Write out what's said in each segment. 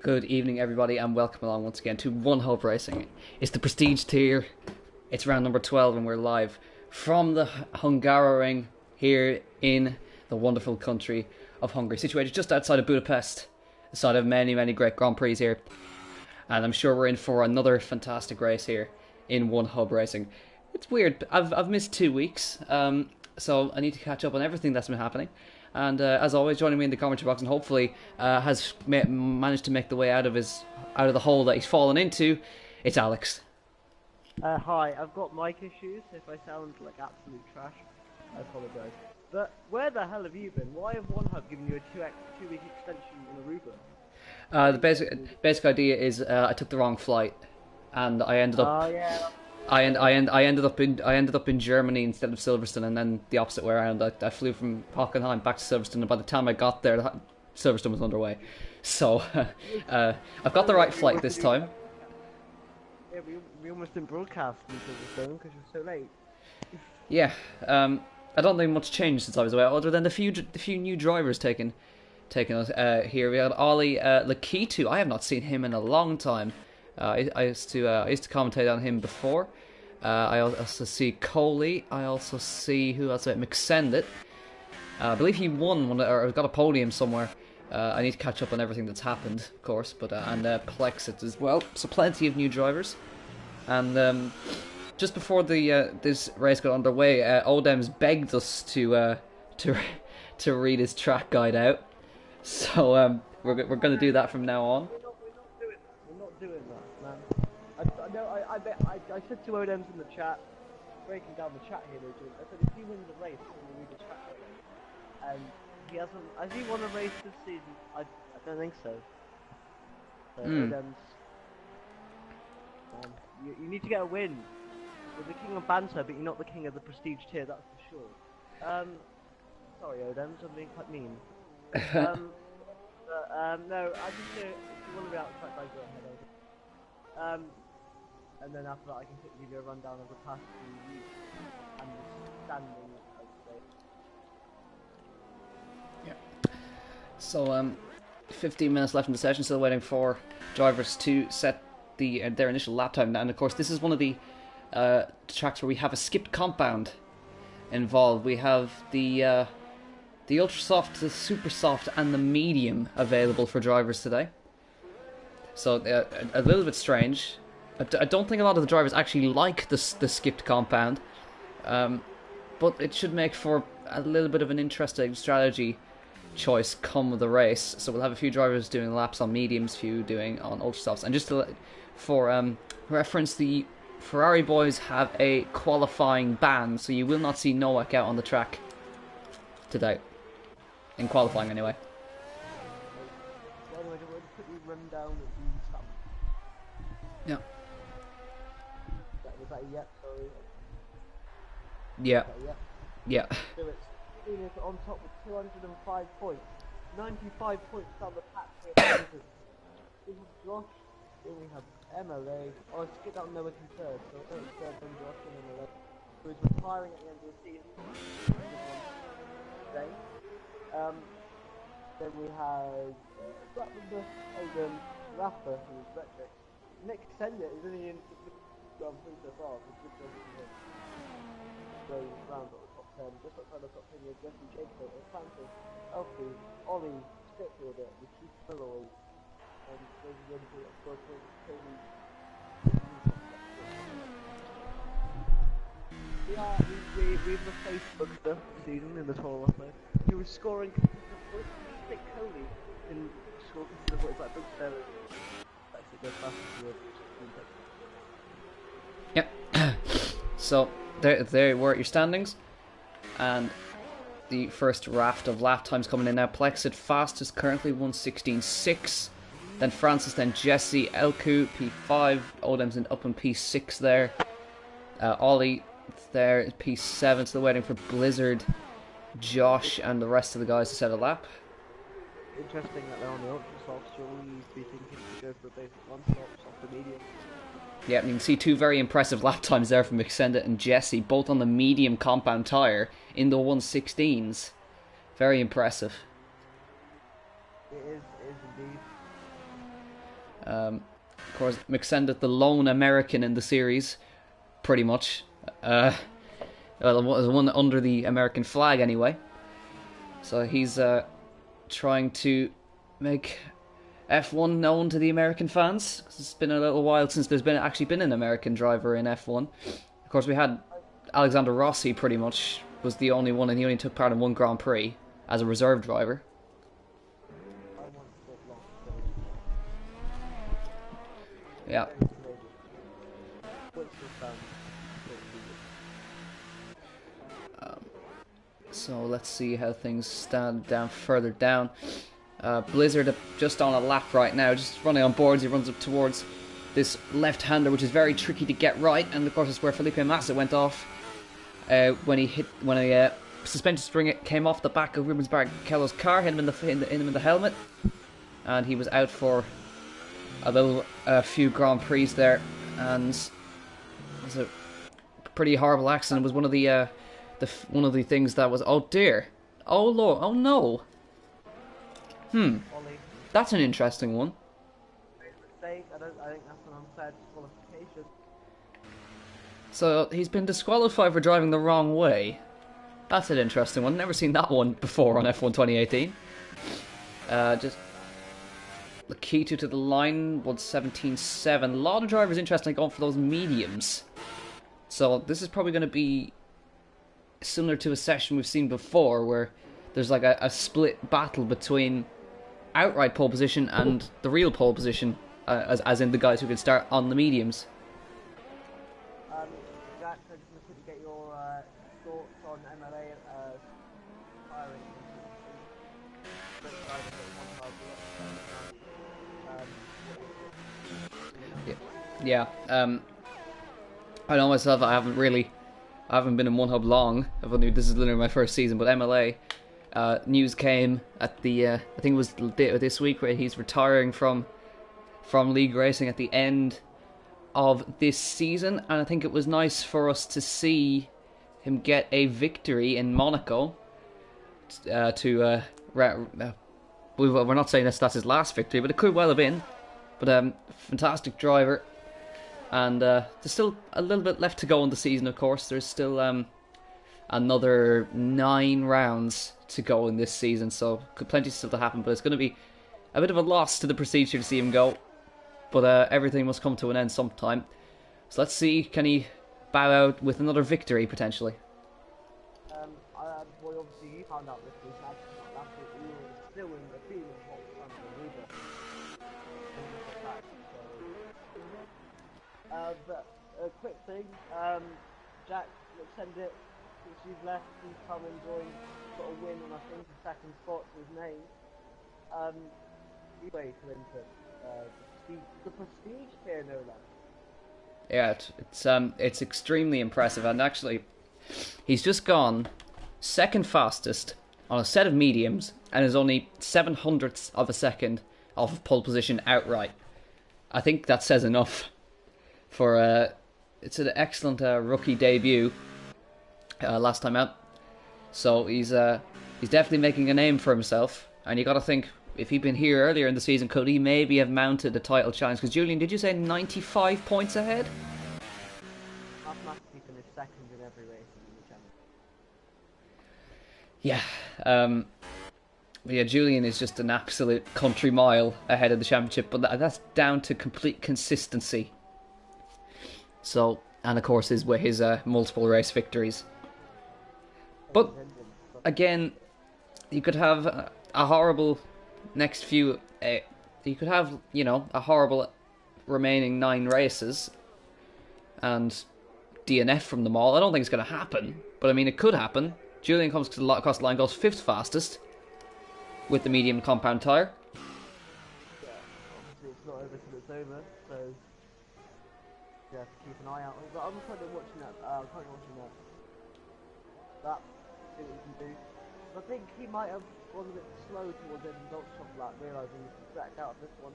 Good evening, everybody, and welcome along once again to One Hub Racing. It's the Prestige tier. It's round number 12, and we're live from the Hungaroring here in the wonderful country of Hungary, situated just outside of Budapest, the site of many, many great Grand Prix here. And I'm sure we're in for another fantastic race here in One Hub Racing. It's weird. I've missed 2 weeks, so I need to catch up on everything that's been happening. And as always, joining me in the commentary box, and hopefully has managed to make the way out of the hole that he's fallen into, it's Alex. Hi, I've got mic issues. If I sound like absolute trash, I apologise. But where the hell have you been? Why have One Hub given you a 2-week extension in Aruba? The basic idea is I took the wrong flight, and I ended up. Oh yeah. I ended up in Germany instead of Silverstone, and then the opposite way around. I flew from Hockenheim back to Silverstone, and by the time I got there, Silverstone was underway. So I've got the right flight this time. Yeah, we almost didn't broadcast in Silverstone because you're so late. Yeah, I don't think much changed since I was away, other than the few new drivers taking us here. We had Ollie Lakitu. I have not seen him in a long time. I used to commentate on him before. I also see Coley. I also see who else? McSendit. I believe he won or got a podium somewhere. I need to catch up on everything that's happened, of course. But and Plexit as well. So plenty of new drivers. And just before this race got underway, Odems begged us to read his track guide out. So we're going to do that from now on. We're not doing that, man. I said to Odems in the chat, breaking down the chat here, I said if he wins the race, I'm going to read the track guide. And he hasn't. Has he won a race this season? I don't think so. So Odems, you need to get a win. You're the king of banter, but you're not the king of the prestige tier, that's for sure. Sorry Odems, I'm being quite mean. No, I just if you want to be out the track, I go ahead. And then after that, I can quickly give you a rundown of the past few weeks and the standings, I'd say. Yeah. So 15 minutes left in the session, still waiting for drivers to set their initial lap time. And of course, this is one of the tracks where we have a skipped compound involved. We have the Ultra Soft, the Super Soft, and the Medium available for drivers today. So a little bit strange. I don't think a lot of the drivers actually like the skipped compound, but it should make for a little bit of an interesting strategy choice come the race. So we'll have a few drivers doing laps on mediums, few doing on Ultra Softs. And just for reference, the Ferrari boys have a qualifying ban, so you will not see Nowak out on the track today. In qualifying, anyway. So anyway, we'll quickly run down the stuff. Yeah. Was that a yep? Sorry. Yeah. Yep? Yeah. So it's Venus on top with 205 points. 95 points down the patch here. We have Josh, then we have MLA. Oh, let's get that Noah in third. So 33rd then Josh and MLA, who is retiring at the end of the season. Today. Then we have Blackburn, Odin, Rafa, who is Retro. Nick Sender is only in the Grand Prix so far, so good job for him. Going round at the top 10, just outside the top 10 is Jesse Jacob, Francis, Elfie, Ollie, Stickfielder, the Chief Malloy, and those are the only people that scored points. We've replaced Buckster this season in the tour last night. He was scoring consistent points. Nick Coley can score consistent points like Buckster. Actually goes fast as Yep. So there were your standings, and the first raft of lap times coming in now. Plexit fastest currently 1:16.6. Then Francis, then Jesse, Elku P5, Odem's up in P6 there. Ollie there P7, still waiting for Blizzard, Josh, and the rest of the guys to set a lap. Interesting that they're on the Ultra Soft, surely you'd be thinking to go for a basic one soft or medium. Yeah, you can see two very impressive lap times there from McSendit and Jesse, both on the medium compound tyre in the 1:16s. Very impressive. It is indeed. Of course, McSendit, the lone American in the series, pretty much. Well, was one under the American flag anyway. So he's trying to make F1 known to the American fans. 'Cause it's been a little while since there's actually been an American driver in F1. Of course, we had Alexander Rossi. Pretty much was the only one, and he only took part in one Grand Prix as a reserve driver. Yeah. So let's see how things stand down further down. Blizzard just on a lap right now, just running on boards. He runs up towards this left-hander, which is very tricky to get right, and of course it's where Felipe Massa went off when a suspension spring came off the back of Rubens Barrichello's car, hit him in the helmet, and he was out for a few Grand Prix there, and it was a pretty horrible accident. It was one of the things that was, oh dear, oh lord, oh no. That's an interesting one. I think that's an unfair disqualification. So he's been disqualified for driving the wrong way. That's an interesting one. Never seen that one before on F1 2018. Just Lakitu to the line, 117.7. A lot of drivers interestingly going for those mediums. So this is probably going to be similar to a session we've seen before, where there's like a split battle between outright pole position and the real pole position, as in the guys who can start on the mediums. Jack, I just want to get your thoughts on MLA firing. Yeah. I know myself. I haven't been in One Hub long. This is literally my first season, but MLA. News came at the I think it was this week, where he's retiring from league racing at the end of this season, and I think it was nice for us to see him get a victory in Monaco. We're not saying that's his last victory, but it could well have been. But fantastic driver, and there's still a little bit left to go in the season. Of course, there's still another 9 rounds to go in this season, so plenty still to happen, but it's going to be a bit of a loss to the procedure to see him go, but everything must come to an end sometime. So let's see, can he bow out with another victory potentially? Well, obviously you found out this week, that's what you were still in the field of what was under the Uber. But a quick thing, Jack, let's send it. Since you've left, he's come and joined, got a win, and I think a second spot to his name. Anyway, Clinton, the prestige here, no less. Yeah, it's extremely impressive, and actually, he's just gone second fastest on a set of mediums, and is only 0.07 of a second off of pole position outright. I think that says enough for it's an excellent rookie debut. Last time out, so he's definitely making a name for himself. And you got to think, if he'd been here earlier in the season, could he maybe have mounted a title challenge? Because Julian, did you say 95 points ahead? Mathematically finished second in every race in the Yeah, championship. but yeah, Julian is just an absolute country mile ahead of the championship, but that's down to complete consistency. So, and of course his multiple race victories. But again, you could have a horrible next few. You could have, a horrible remaining 9 races and DNF from them all. I don't think it's going to happen, but I mean it could happen. Julian comes across the line, goes 5th fastest with the medium compound tyre. Yeah, obviously it's not over till it's over, so you have to keep an eye out. But I'm currently watching that. That. See what he can do. I think he might have gone a bit slow towards the end of the lap, realising he could back out of this one.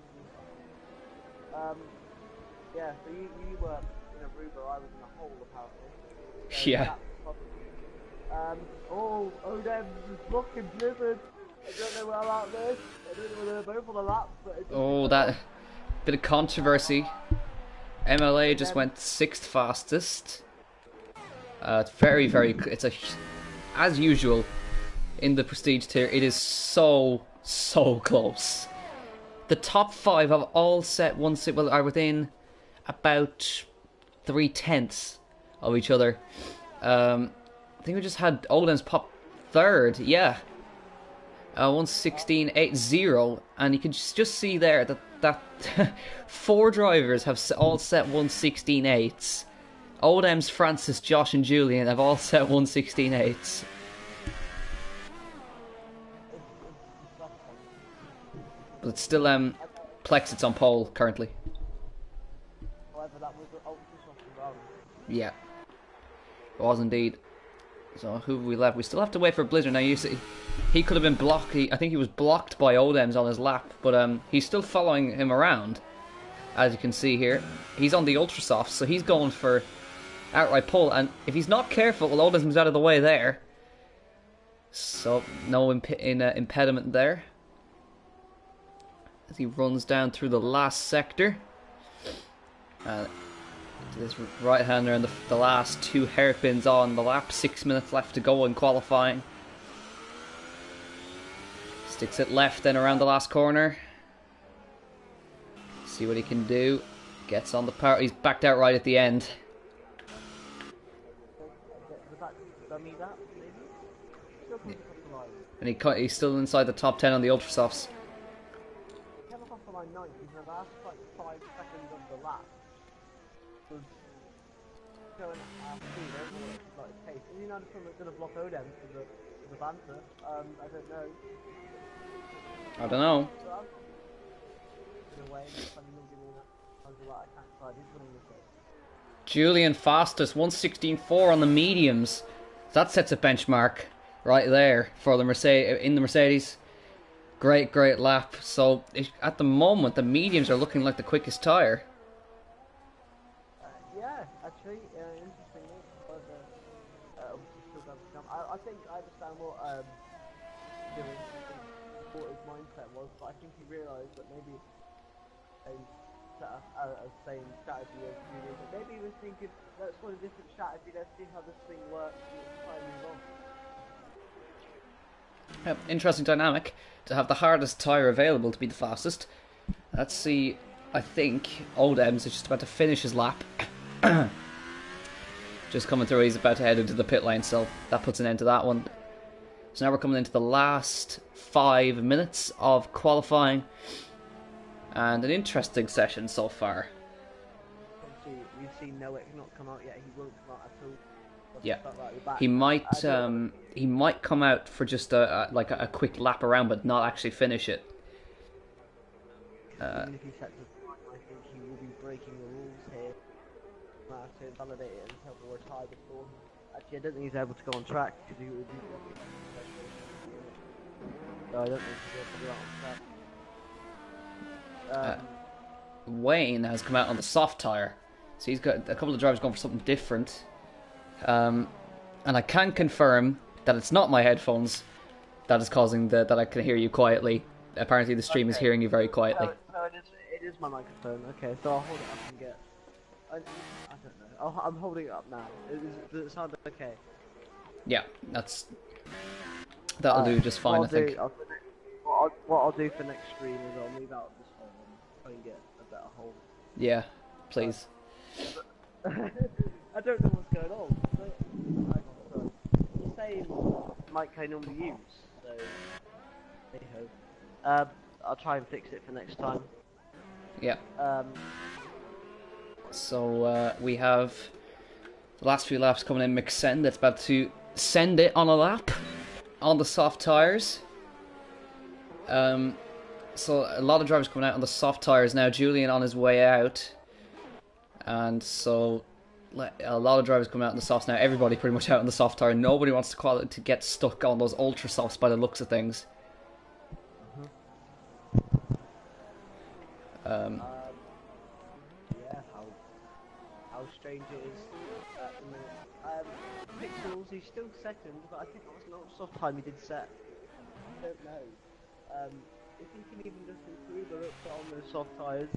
Yeah, so you were in a Ruber, I was in a hole apparently. So Yeah. Odem is blocking Blizzard. I don't know where I'm out there. I don't know whether they're both on the lap, but Bit of controversy. MLA just went 6th fastest. It's very, very. It's as usual in the prestige tier. It is so close. The top 5 have all set are within about 3/10 of each other. I think we just had Oldham's pop 3rd. Yeah. 1:16.80, and you can just see there that 4 drivers have all set 1:16.8s. Oldham's, Francis, Josh, and Julian have all set 1:16.8s. But it's still Plex. It's on pole currently. However, that was the unofficial run. Yeah, it was indeed. So who have we left? We still have to wait for Blizzard. Now you see, he could have been blocked. I think he was blocked by Oldham's on his lap, but he's still following him around. As you can see here, he's on the ultra soft, so he's going for outright pole. And if he's not careful, well, Oldham's out of the way there. So no impediment there. As he runs down through the last sector. This right-hander and the last 2 hairpins on the lap. 6 minutes left to go in qualifying. Sticks it left then around the last corner. See what he can do. Gets on the power. He's backed out right at the end. And he's still inside the top 10 on the ultra softs. In the last like 5 seconds of the lap was going at speed, like pace. And you know, someone's going to block Odem for the banter. I don't know. I don't know. So in a way, I can't decide. He's running the place. Julian fastest, 1:16.4 on the mediums. That sets a benchmark right there for the Mercedes. Great lap. So at the moment, the mediums are looking like the quickest tyre. Yeah, actually, interestingly, but still doesn't come. I think I understand what his mindset was, but I think he realised that maybe he set up a same strategy as Julian. But maybe he was thinking, let's try a different strategy. Let's see how this thing works. Let's try and move on. Interesting dynamic to have the hardest tyre available to be the fastest. Let's see. I think Oldham's is just about to finish his lap. Just coming through, he's about to head into the pit lane, so that puts an end to that one. So now we're coming into the last 5 minutes of qualifying, and an interesting session so far. Obviously, we've seen Noah not come out yet. He won't come out at all. Yeah, he might come out for just a quick lap around, but not actually finish it. Even if he sets a time, I think he will be breaking the rules here. Might have to invalidate it until we're tied before. Actually, I don't think he's able to go on track because he would be. No, I don't think he's able to go on track. Wayne has come out on the soft tyre, so he's got a couple of drivers going for something different. And I can confirm that it's not my headphones that is causing that I can hear you quietly. Apparently the stream is hearing you very quietly. No, it is my microphone. Okay, so I'll hold it up and get... I don't know. I'm holding it up now. Does it sound okay? Yeah, that'll do just fine, I think. What I'll do for next stream is I'll move out of this hole and try and get a better hold. Yeah, please. I don't know what's going on. The same mic I normally use, so hey ho. I'll try and fix it for next time. Yeah. So we have the last few laps coming in. McSend that's about to send it on a lap on the soft tyres. So a lot of drivers coming out on the soft tyres now. Julian on his way out, and so a lot of drivers coming out on the softs now. Everybody pretty much out on the soft tyre. Nobody wants to get stuck on those ultra softs by the looks of things. Yeah, how strange it is at the minute. Pixels, he's still second, but I think that was an ultra soft time he did set. I don't know. If he can even just improve a little bit on those soft tyres.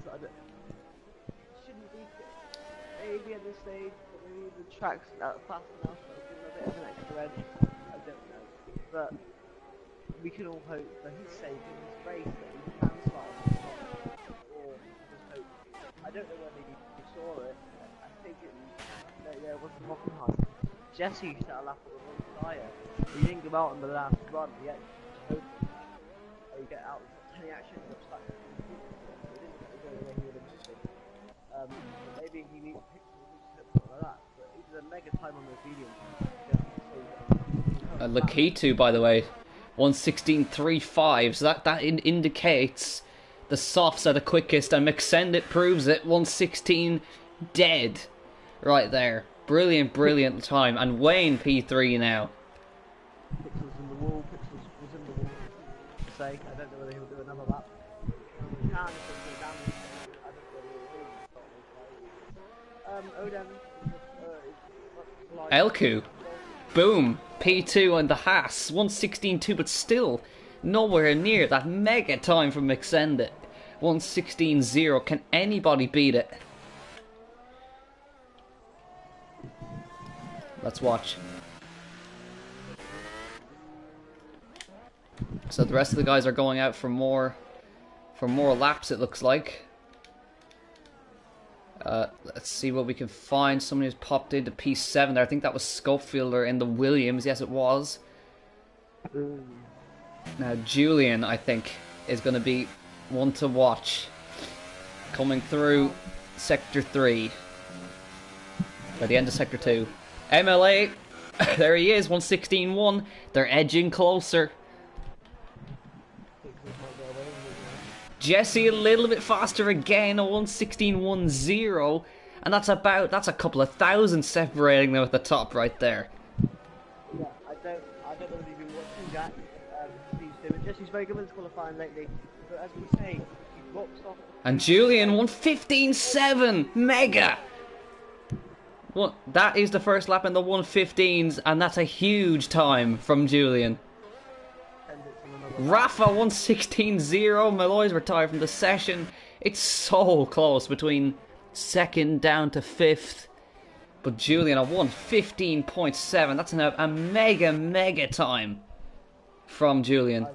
Shouldn't be maybe at this stage, but maybe the track's not fast enough. I'll give him a bit of an extra edge. I don't know, but we can all hope for his sake in this race that he can slide on top. Or just hope. I don't know whether you saw it. I think it was Hockenheim. Jesse set a lap on the wrong tyre. He didn't go out on the last run. He actually hoped he get out. He actually ended up stuck. He didn't go the way he would have wanted. Maybe he needs something like that. But he did a mega time on the medium. Lakitu, by the way, 1:16.35. So that indicates the softs are the quickest, and McSendit proves it. 1:16 dead, right there. Brilliant time. And Wayne P3 now. Pixels in the wall. Pixels was in the wall. Say, I don't know whether he'll do another lap. He can if there's no damage. I don't know whether he'll Odem. Elku. Boom. P2 on the Haas. 1:16.2, but still nowhere near that mega time from McSendit. 1:16.0. Can anybody beat it? Let's watch. So the rest of the guys are going out for more laps, it looks like. Let's see what we can find. Somebody who's popped into P7 there. I think that was Schofielder in the Williams. Yes, it was. Now Julian, I think, is going to be one to watch. Coming through Sector 3. By the end of Sector 2. MLA, there he is, 1:16.1. They're edging closer. Jesse a little bit faster again, a 1:16.10, and that's a couple of thousand separating them at the top right there. Yeah, I don't know if you've been watching Jack. Jesse's very good with his qualifying lately, but as we say, he drops off. And Julian 1:15.7, mega. What? That is the first lap in the 1:15s, and that's a huge time from Julian. Rafa 1:16.0. Malloy's retired from the session. It's so close between second down to fifth. But Julian at 1:15.7. That's a mega time from Julian.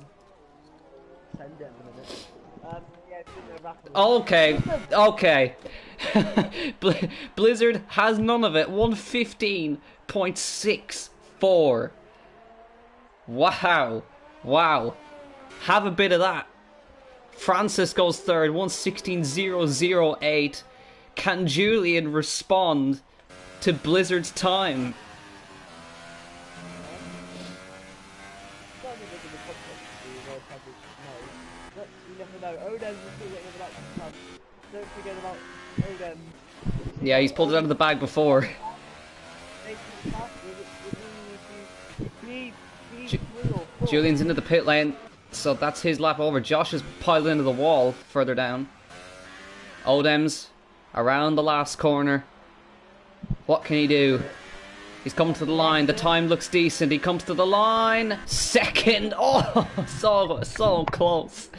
Okay. Blizzard has none of it. 1:15.64. Wow. Have a bit of that. Francis goes third, 1:16.008. Can Julian respond to Blizzard's time? Yeah, he's pulled it out of the bag before. Julian's into the pit lane, so that's his lap over. Josh is piled into the wall further down. Odem's around the last corner. What can he do? He's coming to the line. The time looks decent. He comes to the line. Second. Oh, so close.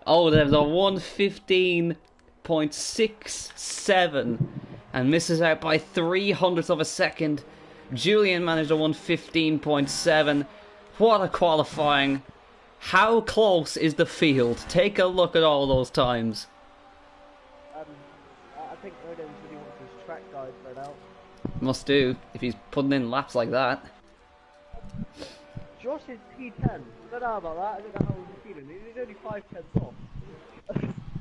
Odem's a 1:15.67 and misses out by 0.03 of a second. Julian managed a 1:15.7. What a qualifying. How close is the field? Take a look at all those times. I think Odin really wants his track guide spread out. Must do, if he's putting in laps like that. Josh is P10. I don't know about that. I don't know how he's feeling. He's only 5/10 off.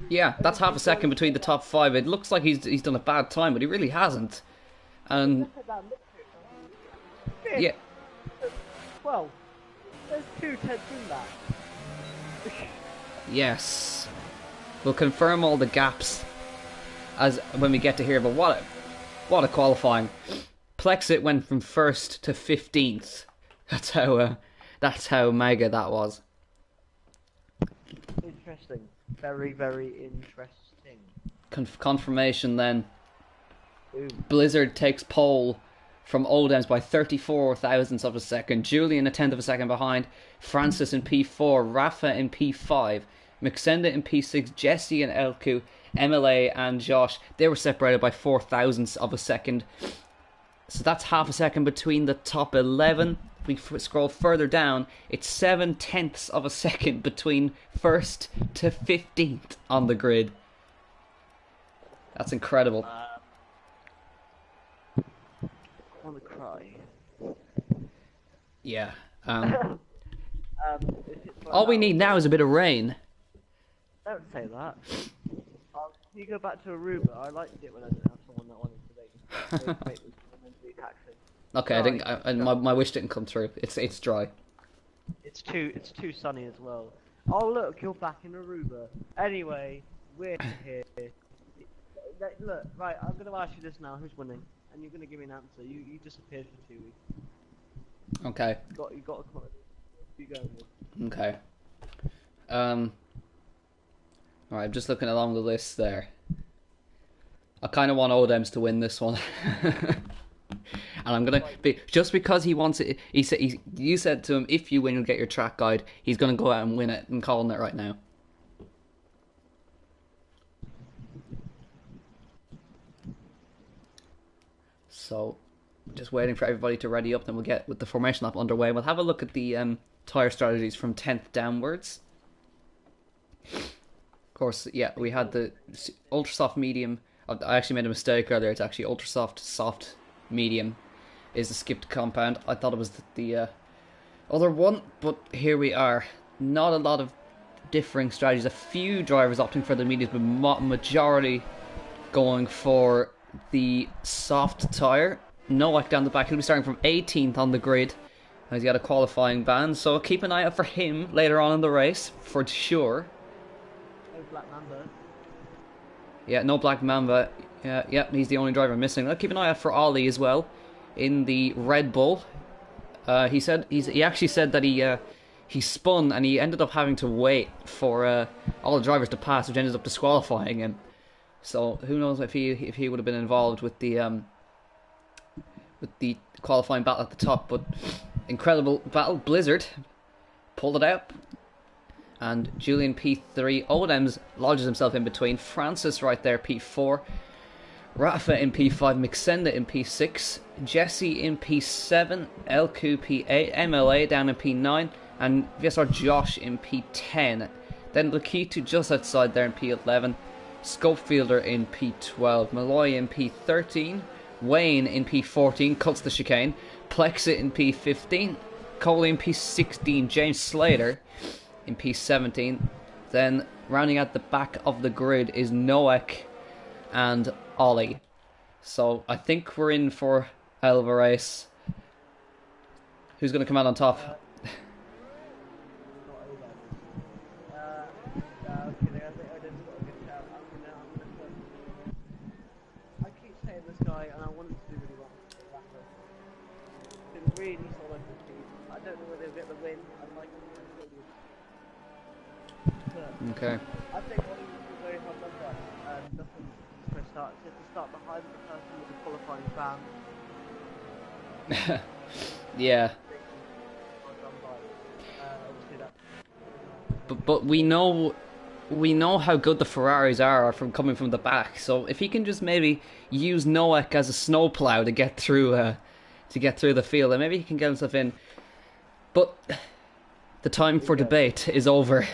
Yeah, that's half a second between the top five. It looks like he's done a bad time, but he really hasn't. And yeah. 12. There's 2 tenths in that. Yes. We'll confirm all the gaps as when we get to here, but what a qualifying. Plexit went from 1st to 15th. That's how mega that was. Interesting. Very, very interesting. Confirmation then. Ooh. Blizzard takes pole from Oldems by 34 thousandths of a second. Julian a tenth of a second behind. Francis in P4. Rafa in P5. Mixenda in P6, Jesse and Elku, MLA and Josh, they were separated by 0.04 of a second. So that's half a second between the top 11. If we scroll further down, it's 0.7 of a second between 1st to 15th on the grid. That's incredible. I want to cry. Yeah. If All we need now is a bit of rain. Don't say that. Can you go back to Aruba? I liked it when I didn't have someone that wanted to make this mentally taxing. Okay, I think my wish didn't come through. It's dry. It's too sunny as well. Oh look, you're back in Aruba. Anyway, we're here. Look, right, I'm gonna ask you this now. Who's winning? And you're gonna give me an answer. You disappeared for 2 weeks. Okay. You got to come. You go. Okay. Alright, I'm just looking along the list there. I kind of want Odems to win this one. And I'm gonna be just because he wants it. You said to him, if you win, you'll get your track guide. He's gonna go out and win it. I'm calling it right now. So, just waiting for everybody to ready up, then we'll get with the formation lap underway. We'll have a look at the tyre strategies from 10th downwards. Of course, yeah, we had the ultra soft medium. I actually made a mistake earlier. It's actually ultra soft medium is the skipped compound. I thought it was the other one, but here we are. Not a lot of differing strategies. A few drivers opting for the mediums, but majority going for the soft tyre. Nowak down the back. He'll be starting from 18th on the grid. He's got a qualifying ban, so keep an eye out for him later on in the race, for sure. No Black Mamba. Yeah, no Black Mamba. Yeah, he's the only driver missing. I'll keep an eye out for Ollie as well in the Red Bull. He actually said that he spun and he ended up having to wait for all the drivers to pass, which ended up disqualifying him. So who knows if he would have been involved with the qualifying battle at the top. But incredible battle. Blizzard pulled it out. And Julian P3. Odems lodges himself in between. Francis right there, P4. Rafa in P5. Mixenda in P6. Jesse in P7. Elku P8. MLA down in P9. And VSR Josh in P10. Then Lakitu just outside there in P11. Scopefielder in P12. Malloy in P13. Wayne in P14. Cuts the chicane. Plexit in P15. Coley in P16. James Slater in P17. Then rounding out the back of the grid is Noek and Ollie. So I think we're in for a hell of a race. Who's going to come out on top? I keep saying this guy, and I want him to do really well. Been really solid this team. I don't know whether he'll get the win. I'd like him to do it. Okay. I think Ollie will do very hard number, and nothing to start. Just to start behind the person with the qualifying ban. Yeah. But we know how good the Ferraris are from coming from the back. So if he can just maybe use Noek as a snowplow to get through the field, then maybe he can get himself in. But the time for debate is over.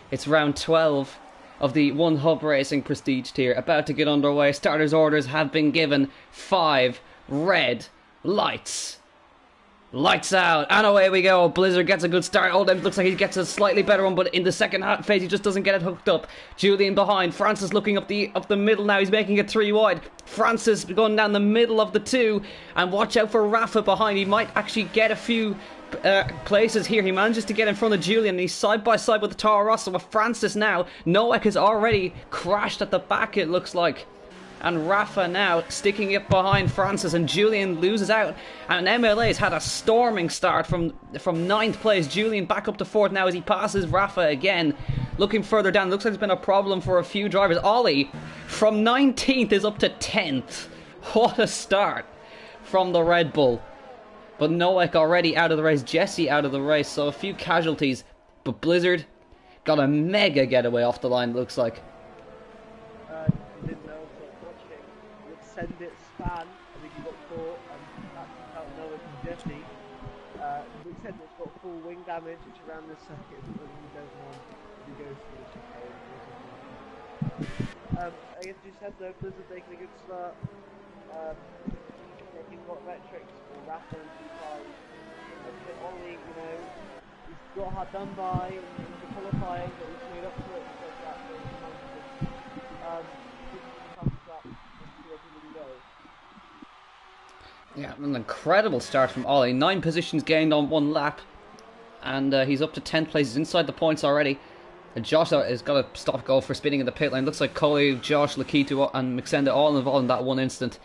It's round 12 of the One Hub Racing Prestige tier about to get underway. Starters orders have been given. 5 red lights. Lights out, and away we go. Blizzard gets a good start. Oldham looks like he gets a slightly better one, but in the second half phase he just doesn't get it hooked up. Julian behind. Francis looking up the middle now. He's making it 3 wide. Francis going down the middle of the 2, and watch out for Rafa behind. He might actually get a few places here. He manages to get in front of Julian, and he's side by side with Tara Rosso with Francis now. Noek has already crashed at the back, it looks like. And Rafa now sticking it behind Francis, and Julian loses out. And MLA's had a storming start from 9th place. Julian back up to 4th now as he passes Rafa again. Looking further down, looks like there's been a problem for a few drivers. Ollie from 19th is up to 10th. What a start from the Red Bull. But Noek already out of the race, Jesse out of the race, so a few casualties. But Blizzard got a mega getaway off the line, looks like. You didn't know, so watching. Would send it span. I think he got caught and actually felt no one from Jesse. Would send it's got full wing damage, which around this second when he goes on, he goes through the chicane. As you said though, Blizzard making a good start. Taking what metrics or Rafa and T5. Ollie, you know, he's got hard done by in the qualifying, but he's made up for it because of that. Yeah, an incredible start from Ollie. 9 positions gained on 1 lap. And he's up to 10th place. He's inside the points already. And Josh has got a stop go for spinning in the pit lane. Looks like Coley, Josh, Lakitu and Mixenda all involved in that one instant.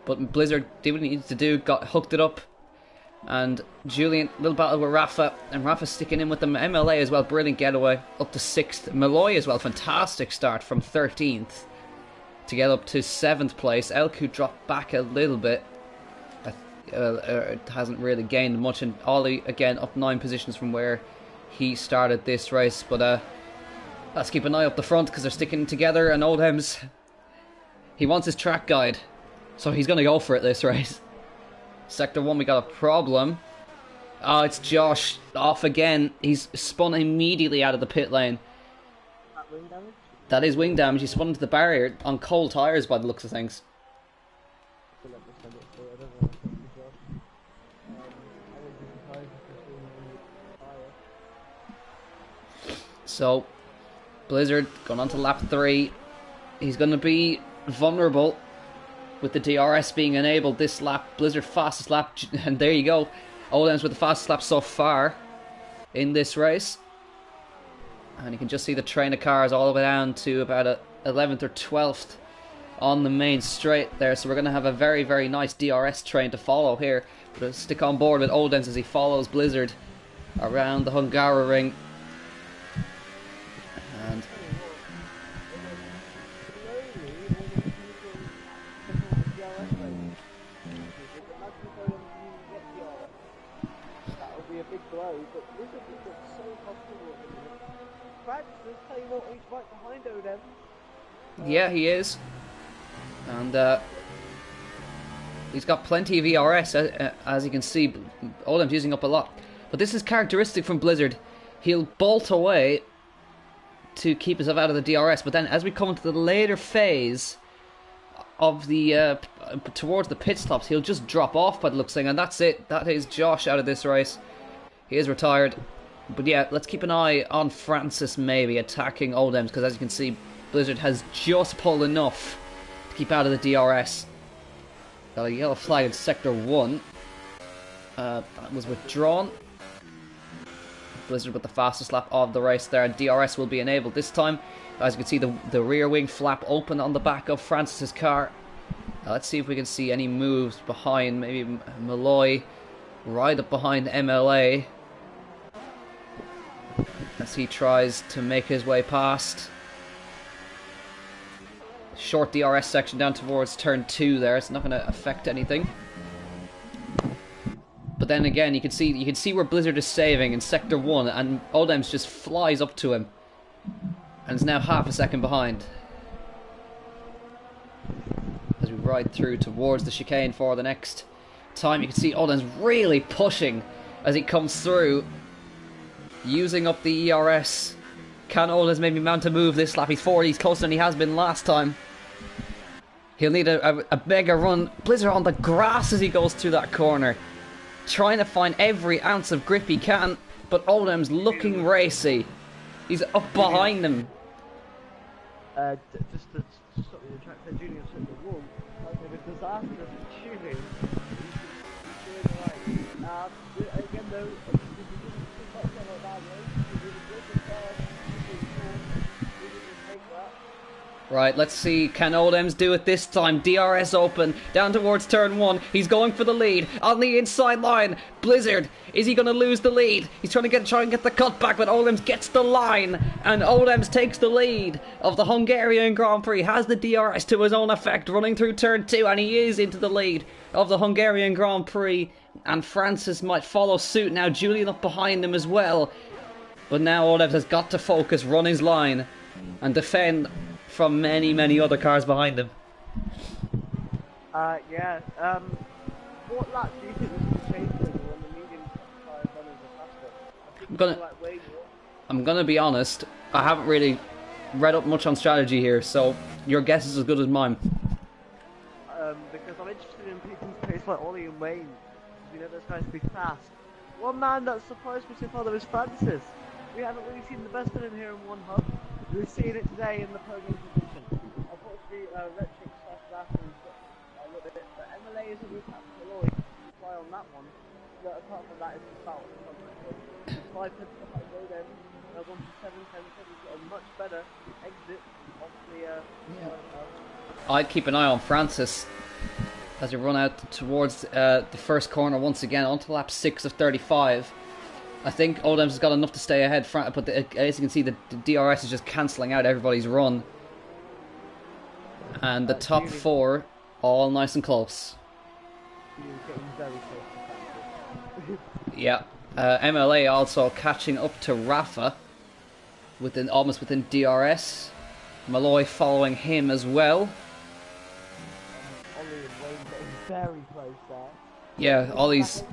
But Blizzard did what he needed to do. Got hooked it up. And Julian, little battle with Rafa. And Rafa sticking in with them. MLA as well. Brilliant getaway. Up to 6th. Malloy as well. Fantastic start from 13th. To get up to 7th place. Elku dropped back a little bit. Hasn't really gained much, and Ollie again up 9 positions from where he started this race. But let's keep an eye up the front because they're sticking together. And Oldham's, he wants his track guide, so he's going to go for it this race. Sector 1, we got a problem. Oh, it's Josh off again. He's spun immediately out of the pit lane. Wing damage? That is wing damage. He spun into the barrier on cold tyres by the looks of things. So, Blizzard going on to lap 3. He's going to be vulnerable with the DRS being enabled this lap. Blizzard fastest lap, and there you go. Oldham's with the fastest lap so far in this race. And you can just see the train of cars all the way down to about 11th or 12th on the main straight there. So we're going to have a very, very nice DRS train to follow here. We'll stick on board with Oldham's as he follows Blizzard around the Hungaroring. And that would be a big blow, but Blizzard has got so comfortable at the minute. Francis, tell you what, he's right behind Odem. Yeah, he is. And he's got plenty of ERS, as you can see. Oldham's using up a lot. But this is characteristic from Blizzard. He'll bolt away to keep himself out of the DRS, but then as we come into the later phase of the towards the pit stops, he'll just drop off by the looks of things, and that's it. That is Josh out of this race. He is retired. But yeah, let's keep an eye on Francis maybe attacking Oldham's, because as you can see, Blizzard has just pulled enough to keep out of the DRS. Got a yellow flag in Sector 1. That was withdrawn. Blizzard with the fastest lap of the race there, and DRS will be enabled this time. As you can see, the rear wing flap open on the back of Francis's car. Let's see if we can see any moves behind, maybe Malloy right up behind MLA as he tries to make his way past. Short DRS section down towards turn 2 there. It's not going to affect anything. But then again, you can see where Blizzard is saving in Sector 1, and Oldham's just flies up to him. And is now half a second behind. As we ride through towards the chicane for the next time, you can see Oldham's really pushing as he comes through, using up the ERS. Can Oldham's maybe mount a move this lap? He's forward, he's closer than he has been last time. He'll need a mega run. Blizzard on the grass as he goes through that corner, trying to find every ounce of grip he can, but Oldham's looking racy. He's up behind him. Just to stop you, the track there, Junior said the wall. Like a disaster for tuning. Again though, Right, let's see, can Oldham's do it this time? DRS open, down towards turn 1. He's going for the lead on the inside line. Blizzard, is he going to lose the lead? He's trying and get the cut back, but Oldham's gets the line, and Oldham's takes the lead of the Hungarian Grand Prix. Has the DRS to his own effect, running through turn 2, and he is into the lead of the Hungarian Grand Prix. And Francis might follow suit now. Julian up behind him as well. But now Olev has got to focus, run his line, and defend from many, many other cars behind him. Yeah. What lap do you think was going to change when the medium tire runners are faster? I think I'm gonna be honest, I haven't really read up much on strategy here, so your guess is as good as mine. Because I'm interested in people's pace like Ollie and Wayne. You know those guys to be fast. One man that surprised me so far though is Francis. We haven't really seen the best of him here in one hub. We're seeing it today in the podium position. Unfortunately, Retrick started after and got a little bit, but MLA is a good tap for Lloyd. Try on that one. But apart from that, it's the foul. 5 tenths behind road end. 1 to 7 tenths. He's got a much better exit off the. I'd keep an eye on Francis as he run out towards the first corner once again onto lap 6 of 35. I think Oldham's has got enough to stay ahead, but as you can see, the DRS is just cancelling out everybody's run. And the top 4, all nice and close. Yeah, MLA also catching up to Rafa, almost within DRS. Malloy following him as well. Ollie and Wayne getting very close there. Yeah, Ollie's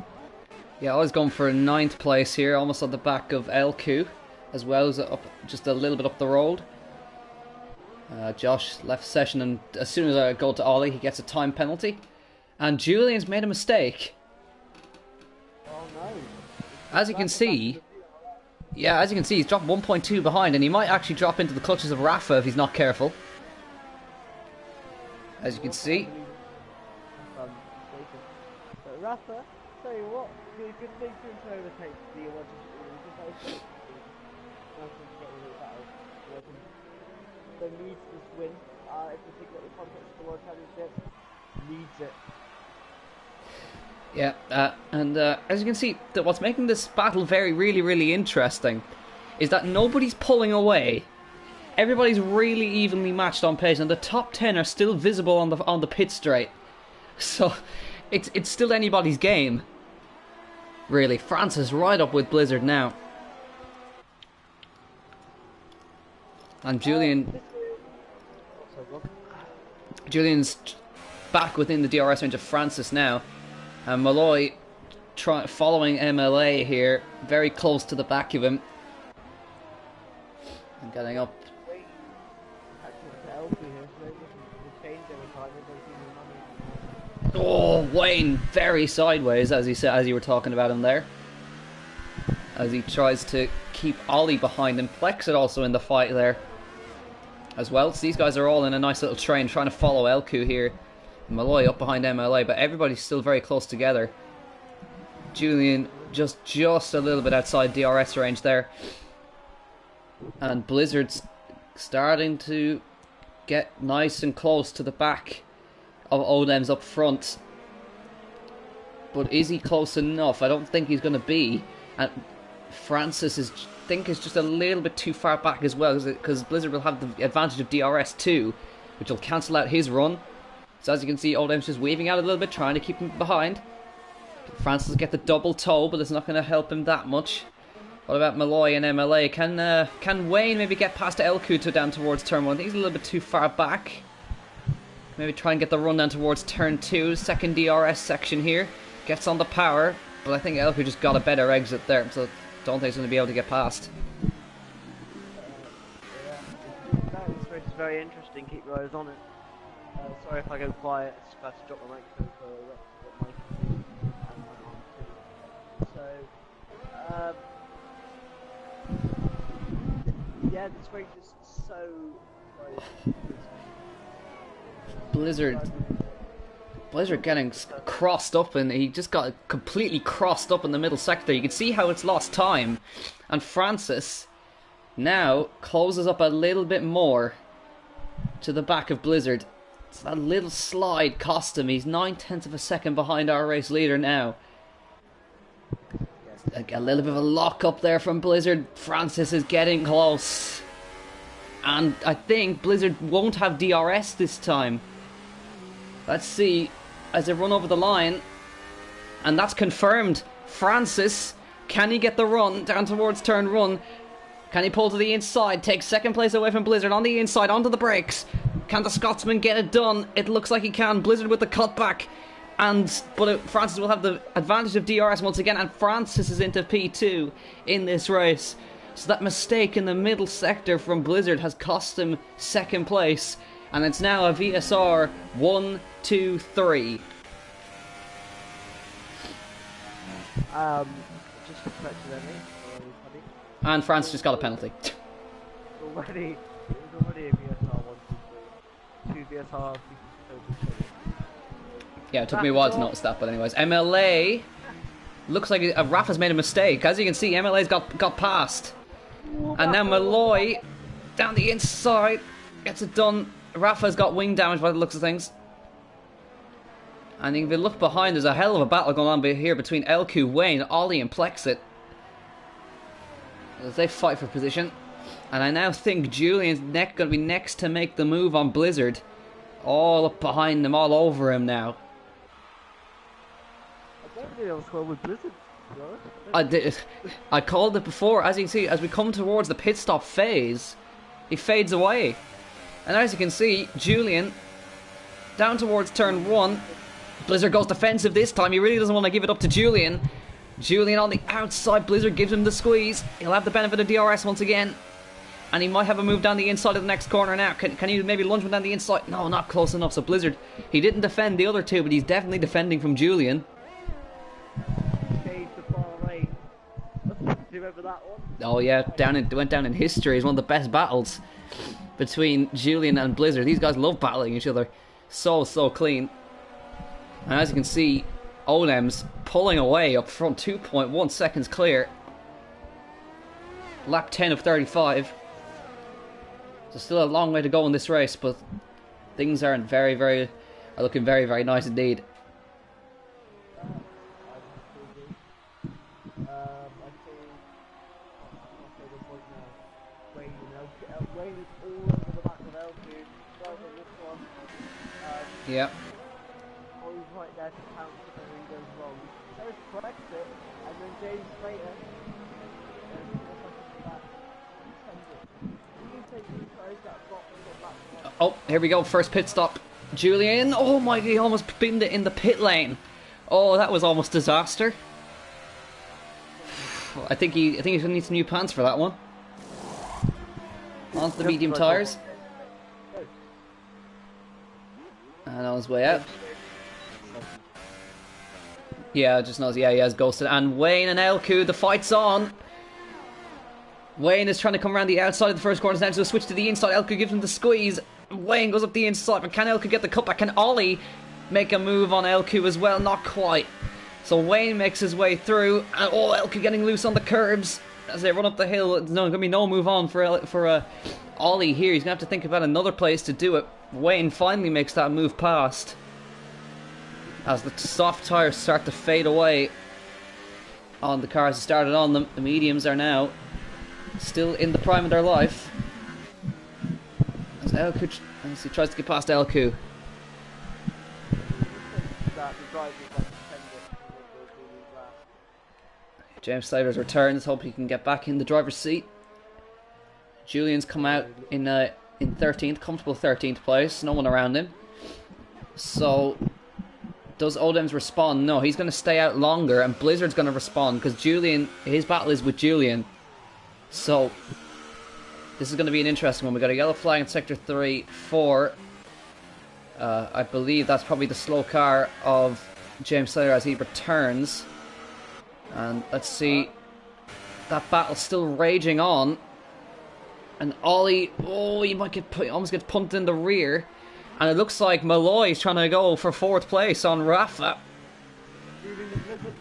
going for a 9th place here, almost on the back of LQ, as well as up just a little bit up the road. Josh left session, and as soon as I go to Ollie, he gets a time penalty. And Julian's made a mistake. Oh no. As you can see, he's dropped 1.2 behind, and he might actually drop into the clutches of Rafa if he's not careful. As you can see. But Rafa, tell you what, you could think to overtake the They need this win. If you think that the context of the World Championship needs it. Yeah, and as you can see, what's making this battle really, really interesting is that nobody's pulling away. Everybody's really evenly matched on pace, and the top 10 are still visible on the pit straight. So it's still anybody's game, really. Francis right up with Blizzard now, and Julian's back within the DRS range of Francis now. And Malloy following MLA here, very close to the back of him. And getting up. Oh, Wayne very sideways, as you were talking about him there. As he tries to keep Ollie behind him. Plexit also in the fight there as well. So these guys are all in a nice little train trying to follow LQ here. Malloy up behind MLA, but everybody's still very close together. Julian just a little bit outside DRS range there. And Blizzard's starting to get nice and close to the back of Odem's up front. But is he close enough? I don't think he's going to be. And Francis is just a little bit too far back as well, because Blizzard will have the advantage of DRS too, which will cancel out his run. So as you can see, Oldham's just waving out a little bit, trying to keep him behind. Francis will get the double toe, but it's not going to help him that much. What about Malloy and MLA? Can Wayne maybe get past LQ to down towards turn 1? I think he's a little bit too far back. Maybe try and get the run down towards turn 2, second DRS section here. Gets on the power, but I think LQ just got a better exit there, so don't think he's going to be able to get past. This race is very interesting, keep your eyes on it. Sorry if I go quiet, I just about to drop my microphone for a yeah, this race is so Blizzard getting crossed up, and he just got completely crossed up in the middle sector. You can see how it's lost time, and Francis now closes up a little bit more to the back of Blizzard. It's that little slide cost him. He's 9/10 of a second behind our race leader now. A little bit of a lock up there from Blizzard. Francis is getting close, and I think Blizzard won't have DRS this time. Let's see as they run over the line, and that's confirmed. Francis, can he get the run down towards turn 1? Can he pull to the inside? Takes second place away from Blizzard on the inside, onto the brakes. Can the Scotsman get it done? It looks like he can. Blizzard with the cutback. But Francis will have the advantage of DRS once again, and Francis is into P2 in this race. So that mistake in the middle sector from Blizzard has cost him second place, and it's now a VSR 1, 2, 3. Just reflected on me. And Francis just got a penalty. It was already a VSR 1, 2, 3. 2 VSR. Yeah, it took me a while to notice that, but anyways. MLA looks like Rafa's made a mistake. As you can see, MLA's got past. And now Malloy, down the inside, gets it done. Rafa's got wing damage by the looks of things. And if you look behind, there's a hell of a battle going on here between LQ, Wayne, Ollie and Plexit, as they fight for position. And I now think Julian's going to be next to make the move on Blizzard. All up behind him, all over him now. I called it before. As you can see, as we come towards the pit stop phase, he fades away. And as you can see, Julian down towards turn 1. Blizzard goes defensive this time. He really doesn't want to give it up to Julian. Julian on the outside. Blizzard gives him the squeeze. He'll have the benefit of DRS once again. And he might have a move down the inside of the next corner now. Can he maybe lunge one down the inside? No, not close enough. So Blizzard, he didn't defend the other two, but he's definitely defending from Julian. Remember that one? Oh yeah, went down in history as one of the best battles between Julian and Blizzard. These guys love battling each other. So clean. And as you can see, Olem's pulling away up front, 2.1 seconds clear. Lap 10 of 35. So still a long way to go in this race, but things are looking very, very nice indeed. Yeah. Always right there to pounce if he goes wrong. There's Brexit, and then James Slater. Oh, here we go. First pit stop. Julian. Oh my, he almost pinned it in the pit lane. Oh, that was almost disaster. I think he's gonna need some new pants for that one. Onto the medium tires. And on his way out. Yeah, just knows. Yeah, he has ghosted. And Wayne and Elku, the fight's on. Wayne is trying to come around the outside of the first corner. Now to switch to the inside. Elku gives him the squeeze. Wayne goes up the inside. But can Elku get the cutback? Can Ollie make a move on Elku as well? Not quite. So Wayne makes his way through. And Elku getting loose on the curbs as they run up the hill. There's going to be no move on for Ollie here. He's going to have to think about another place to do it. Wayne finally makes that move past as the soft tyres start to fade away on the cars that started on them. The mediums are now still in the prime of their life as he tries to get past Elku. James Slater's returns. Hope he can get back in the driver's seat. Julian's come out in 13th, comfortable 13th place, no one around him. So, does Odems respond? No, he's going to stay out longer, and Blizzard's going to respond, because Julian, his battle is with Julian. So, this is going to be an interesting one. We've got a yellow flag in Sector 3 for, I believe that's probably the slow car of James Slater as he returns. And let's see, that battle's still raging on. And Ollie, he might almost get punted in the rear. And it looks like Malloy's trying to go for 4th place on Rafa.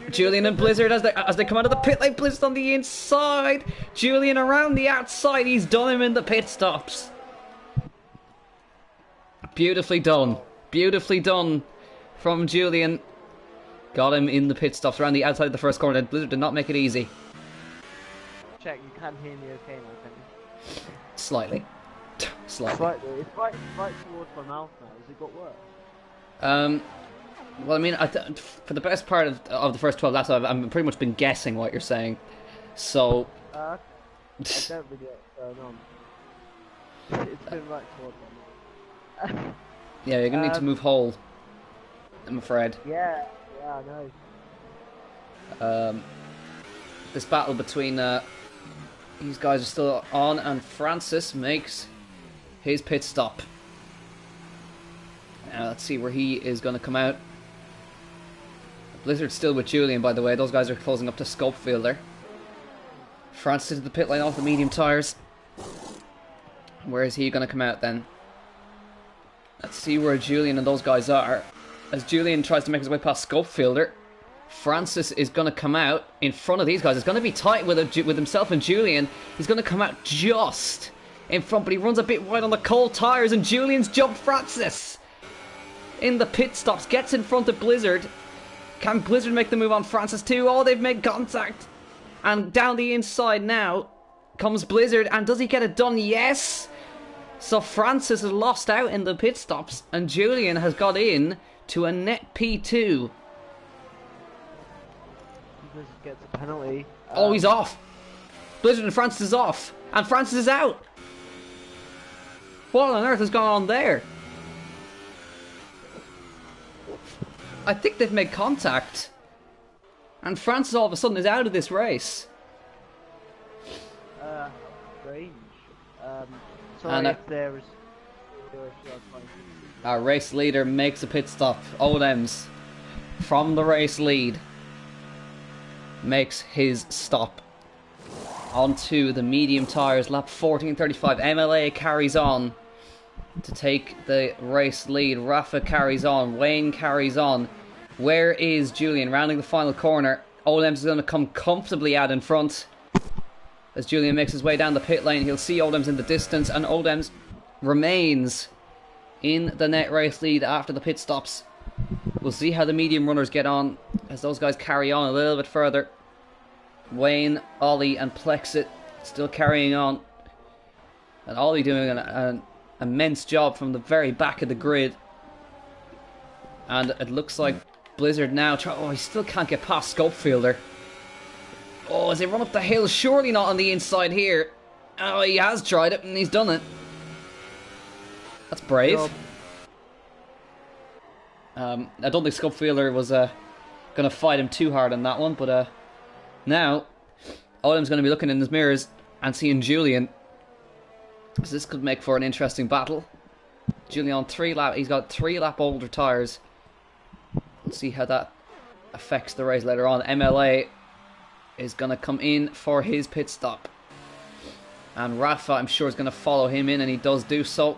Julian and Blizzard as they come out of the pit lane. Blizzard on the inside. Julian around the outside. He's done him in the pit stops. Beautifully done. Beautifully done from Julian. Got him in the pit stops around the outside of the first corner. Blizzard did not make it easy. Check, you can hear me okay now, can you? Slightly. Slightly. It's right towards my mouth now. Has it got worse? Well, I mean, for the best part of the first 12 laps, I've pretty much been guessing what you're saying. So, I don't really know what's going on. It's been right towards me. Yeah, you're gonna need to move whole, I'm afraid. Yeah, I know. This battle between these guys are still on, and Francis makes his pit stop. Now let's see where he is going to come out. Blizzard's still with Julian, by the way. Those guys are closing up to Scopefield there. Francis to the pit lane off the medium tyres. Where is he going to come out then? Let's see where Julian and those guys are. As Julian tries to make his way past Scopefielder, Francis is going to come out in front of these guys. It's going to be tight with himself and Julian. He's going to come out just in front, but he runs a bit wide on the cold tyres, and Julian's jumped Francis in the pit stops, gets in front of Blizzard. Can Blizzard make the move on Francis too? Oh, they've made contact. And down the inside now comes Blizzard, and does he get it done? Yes! So Francis has lost out in the pit stops, and Julian has got in to a net P2. Blizzard gets a penalty. Oh, he's off. Blizzard and Francis is off, and Francis is out. What on earth has gone on there? I think they've made contact, and Francis all of a sudden is out of this race. Strange. Sorry if there is... Our race leader makes a pit stop. Odems, from the race lead, makes his stop onto the medium tyres. Lap 14:35. MLA carries on to take the race lead. Rafa carries on. Wayne carries on. Where is Julian? Rounding the final corner. Odems is going to come comfortably out in front. As Julian makes his way down the pit lane, he'll see Odems in the distance, and Odems remains in the net race lead after the pit stops. We'll see how the medium runners get on as those guys carry on a little bit further. Wayne, Ollie and Plexit still carrying on. And Ollie doing an immense job from the very back of the grid. And it looks like Blizzard now... Oh, he still can't get past Scopefielder. Oh, as they run up the hill, surely not on the inside here. Oh, he has tried it and he's done it. That's brave. I don't think Scopefielder was going to fight him too hard on that one, but now Odom's going to be looking in his mirrors and seeing Julian. So this could make for an interesting battle. Julian on he's got 3 lap older tyres. We'll see how that affects the race later on. MLA is going to come in for his pit stop. And Rafa, I'm sure, is going to follow him in, and he does do so.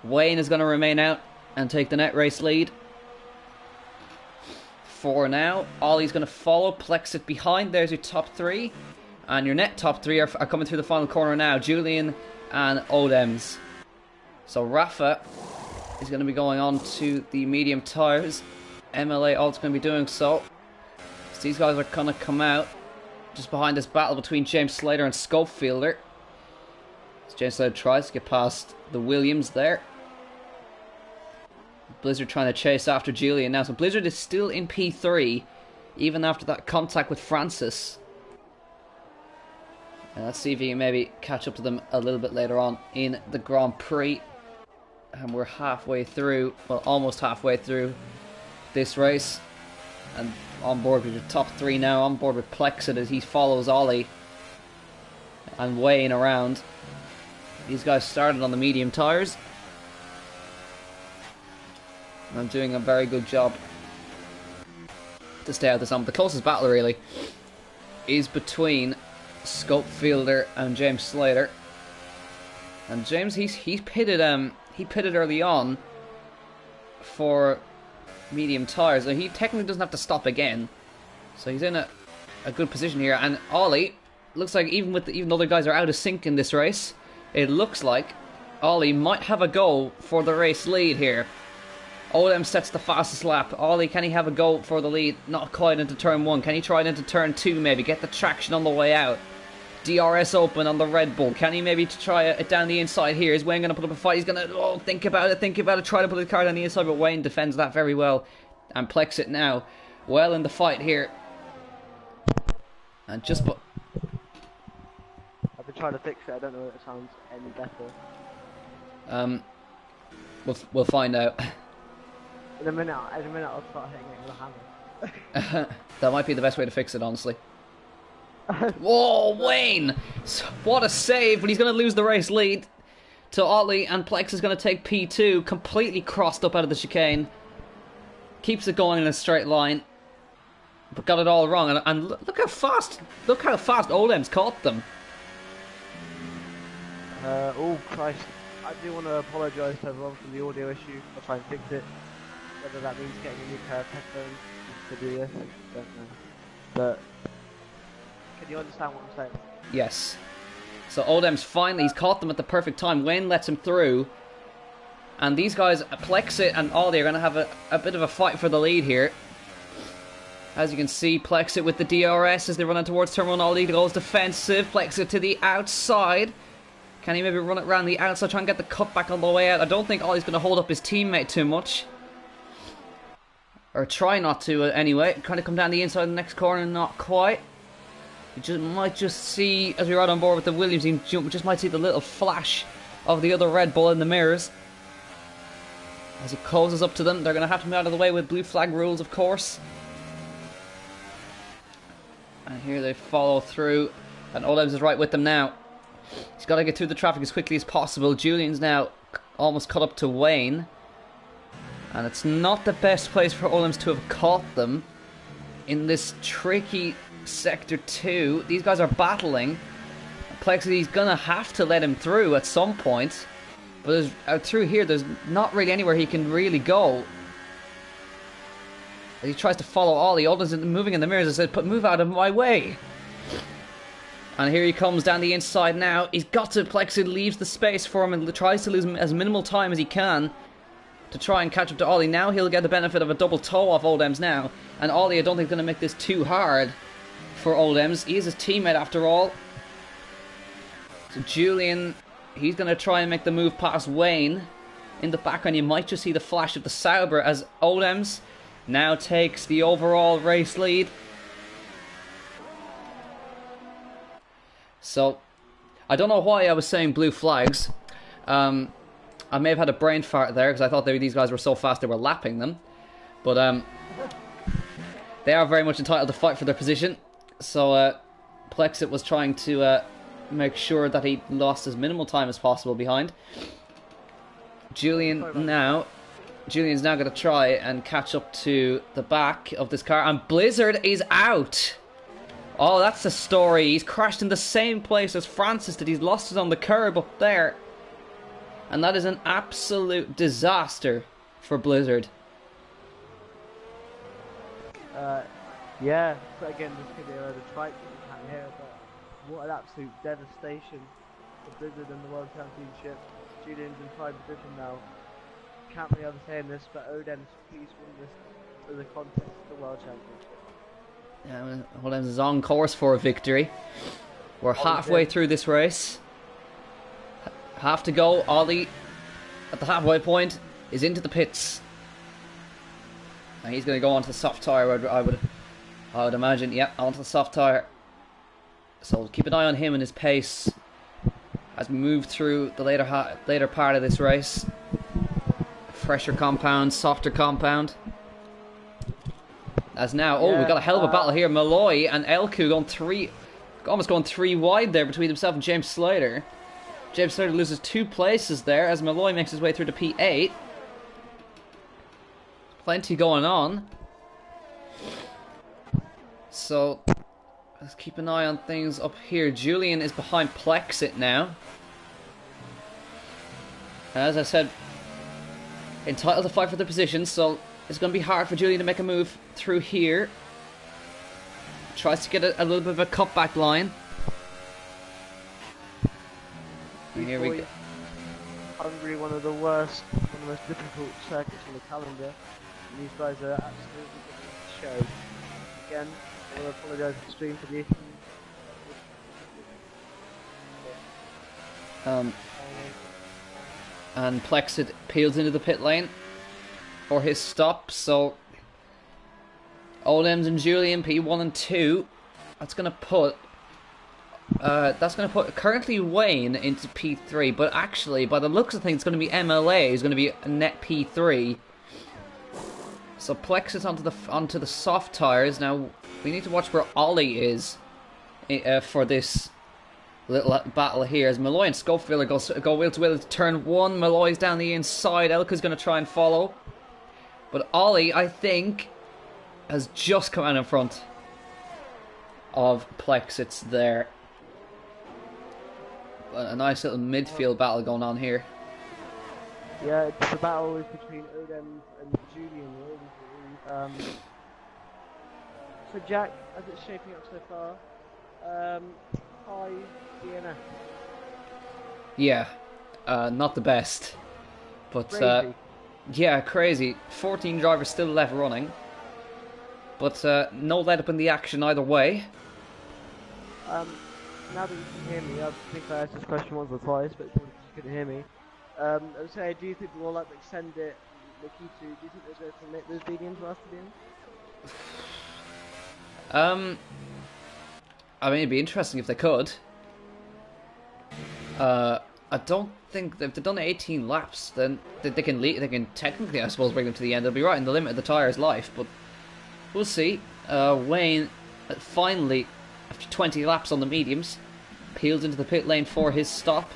Wayne is going to remain out and take the net race lead. For now, Ollie's going to follow. Plexit behind. There's your top 3. And your net top 3 are coming through the final corner now. Julian and Odems. So Rafa is going to be going on to the medium tyres. MLA also going to be doing so. So these guys are going to come out just behind this battle between James Slater and Scopefielder. So James Slater tries to get past the Williams there. Blizzard trying to chase after Julian now. So Blizzard is still in P3 even after that contact with Francis. And let's see if he can maybe catch up to them a little bit later on in the Grand Prix. And we're halfway through, well, almost halfway through this race. And on board with your top 3 now, on board with Plexit as he follows Ollie and Wayne around. These guys started on the medium tyres. And I'm doing a very good job to stay out this on. The closest battle really is between Scopefielder and James Slater. And James, he pitted early on for medium tyres, so he technically doesn't have to stop again. So he's in a good position here. And Ollie looks like even though the guys are out of sync in this race, it looks like Ollie might have a go for the race lead here. Odem sets the fastest lap. Ollie, can he have a go for the lead? Not quite into turn 1. Can he try it into turn 2 maybe? Get the traction on the way out. DRS open on the Red Bull. Can he maybe try it down the inside here? Is Wayne going to put up a fight? He's going to think about it. Try to put his car down the inside, but Wayne defends that very well. And Plexit now well in the fight here. And just... I try to fix it. I don't know if it sounds any better. We'll find out. In a minute I'll start hitting it with a hammer. That might be the best way to fix it, honestly. Whoa, Wayne! What a save, but he's going to lose the race lead to Ollie, and Plex is going to take P2, completely crossed up out of the chicane. Keeps it going in a straight line, but got it all wrong. And look how fast Olem's caught them. Oh Christ! I do want to apologise to everyone for the audio issue. I'll try and fix it. Whether that means getting a new pair of headphones to do this, I don't know. But can you understand what I'm saying? Yes. So Olem's he's caught them at the perfect time. Wayne lets him through. And these guys, Plexit and Ollie, are going to have a bit of a fight for the lead here. As you can see, Plexit with the DRS as they run in towards turn 1. Ollie goes defensive. Plexit to the outside. Can he maybe run it around the outside, try and get the cut back on the way out? I don't think Ollie's going to hold up his teammate too much. Or try not to anyway. Trying to come down the inside of the next corner, not quite. You might just see, as we ride on board with the Williams team, we just might see the little flash of the other Red Bull in the mirrors. As he closes up to them, they're going to have to move out of the way with blue flag rules, of course. And here they follow through, and Olems is right with them now. He's got to get through the traffic as quickly as possible. Julian's now almost caught up to Wayne. And it's not the best place for Olems to have caught them in this tricky Sector 2. These guys are battling. Plexity's going to have to let him through at some point. But out through here, there's not really anywhere he can really go. He tries to follow Ollie. Ollie's moving in the mirrors and says, "But move out of my way." And here he comes down the inside now. He's got to, Plexit leaves the space for him and tries to lose as minimal time as he can to try and catch up to Ollie. Now he'll get the benefit of a double toe off Oldems now. And Ollie, I don't think, is going to make this too hard for Oldems. He is his teammate after all. So Julian, he's going to try and make the move past Wayne. In the background, you might just see the flash of the Sauber as Oldems now takes the overall race lead. So, I don't know why I was saying blue flags. I may have had a brain fart there because I thought these guys were so fast they were lapping them. But they are very much entitled to fight for their position. So Plexit was trying to make sure that he lost as minimal time as possible behind. Julian's now going to try and catch up to the back of this car. And Blizzard is out. Oh, that's the story. He's crashed in the same place as Francis did. He's lost it on the curb up there. And that is an absolute disaster for Blizzard. Yeah, so again, this could be a load of trike that you can't hear, but what an absolute devastation for Blizzard in the World Championship. Julian's in prime position now. Can't really understand this, but Odems, please win this for the contest of the World Championship. Yeah, Odems is on course for a victory. We're halfway through this race. Half to go. Ollie, at the halfway point, is into the pits. And he's going to go onto the soft tyre, I would imagine. Yep, onto the soft tyre. So keep an eye on him and his pace as we move through the later part of this race. Fresher compound, softer compound. As now, we've got a hell of a battle here. Malloy and Elku almost going three wide there between himself and James Slater. James Slater loses 2 places there as Malloy makes his way through to P8. Plenty going on. So, let's keep an eye on things up here. Julian is behind Plexit now. As I said, entitled to fight for the position, so it's going to be hard for Julian to make a move through here. Tries to get a little bit of a cutback line. And here we go. Hungary, one of the worst, one of the most difficult circuits on the calendar. And these guys are absolutely giving it a show. Again, I want to apologise to the stream for the issue. And Plexit peels into the pit lane for his stop. So Olems and Julian P1 and 2. That's going to put That's going to put currently Wayne into P3, but actually, by the looks of things, it's going to be MLA who's going to be a net P3. So Plex is onto the soft tires. Now we need to watch where Ollie is for this little battle here. As Malloy and Schofield go wheel to wheel to turn one. Malloy's down the inside. Elka's going to try and follow, but Ollie, I think, has just come out in front of Plex. It's there. A nice little midfield battle going on here. Yeah, the battle is between Odem and Julian. So Jack, as it's shaping up so far, high DNF. Yeah, not the best, but Crazy. yeah, crazy. 14 drivers still left running, but no let up in the action either way. Now that you can hear me, I think I asked this question once or twice, but you couldn't hear me. I would say, do you think we'll like extend it? Do you think there's going to make those mediums last to the end? I mean, it'd be interesting if they could. I don't think if they've done 18 laps, then they can they can technically, I suppose, bring them to the end. They'll be right in the limit of the tire's life, but we'll see. Wayne finally, after 20 laps on the mediums, peels into the pit lane for his stop,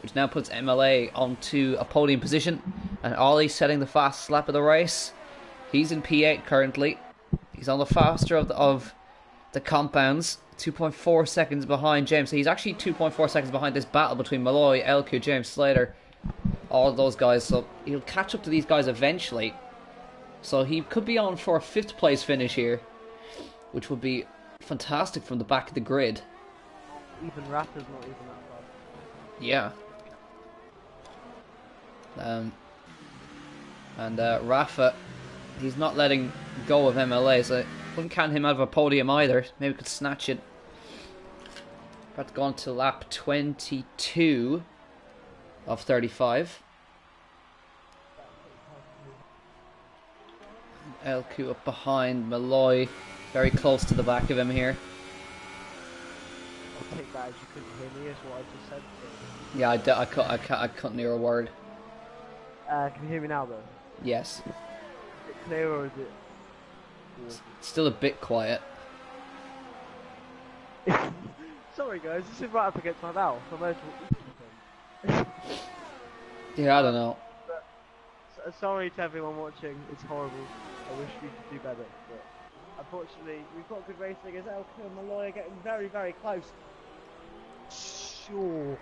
which now puts MLA onto a podium position, and Ollie setting the fastest lap of the race. He's in P8 currently. He's on the faster of the compounds, 2.4 seconds behind James. So he's actually 2.4 seconds behind this battle between Malloy, LQ, James Slater, all of those guys. So he'll catch up to these guys eventually. So he could be on for a 5th place finish here, which would be fantastic from the back of the grid. Even Rafa's not even that far. Yeah. Rafa, he's not letting go of MLA, so I wouldn't count him out of a podium either. Maybe we could snatch it. About to go on to lap 22 of 35. LQ up behind Malloy, very close to the back of him here. I'll take that as you couldn't hear me, is what I just said. So. Yeah, I couldn't hear a word. Can you hear me now, though? Yes. Is it clear or is it... It's still a bit quiet. Sorry, guys, this is right up against my mouth. Yeah, I don't know. But, sorry to everyone watching, it's horrible. I wish we could do better, but unfortunately, we've got good racing as Elka and Malloy are getting very, very close. Sure.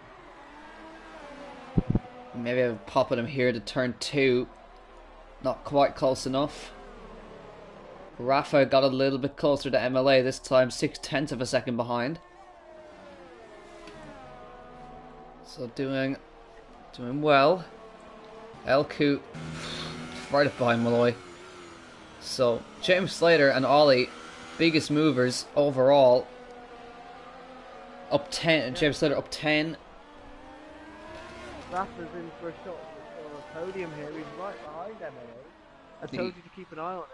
Maybe I'll pop at him here to turn 2. Not quite close enough. Rafa got a little bit closer to MLA this time, 0.6 of a second behind. So doing well. LQ right up behind Malloy. So James Slater and Ollie, biggest movers overall. Up 10. James Slater up 10. Rafa's in for a shot for a podium here. He's right behind MLA. I told you to keep an eye on him.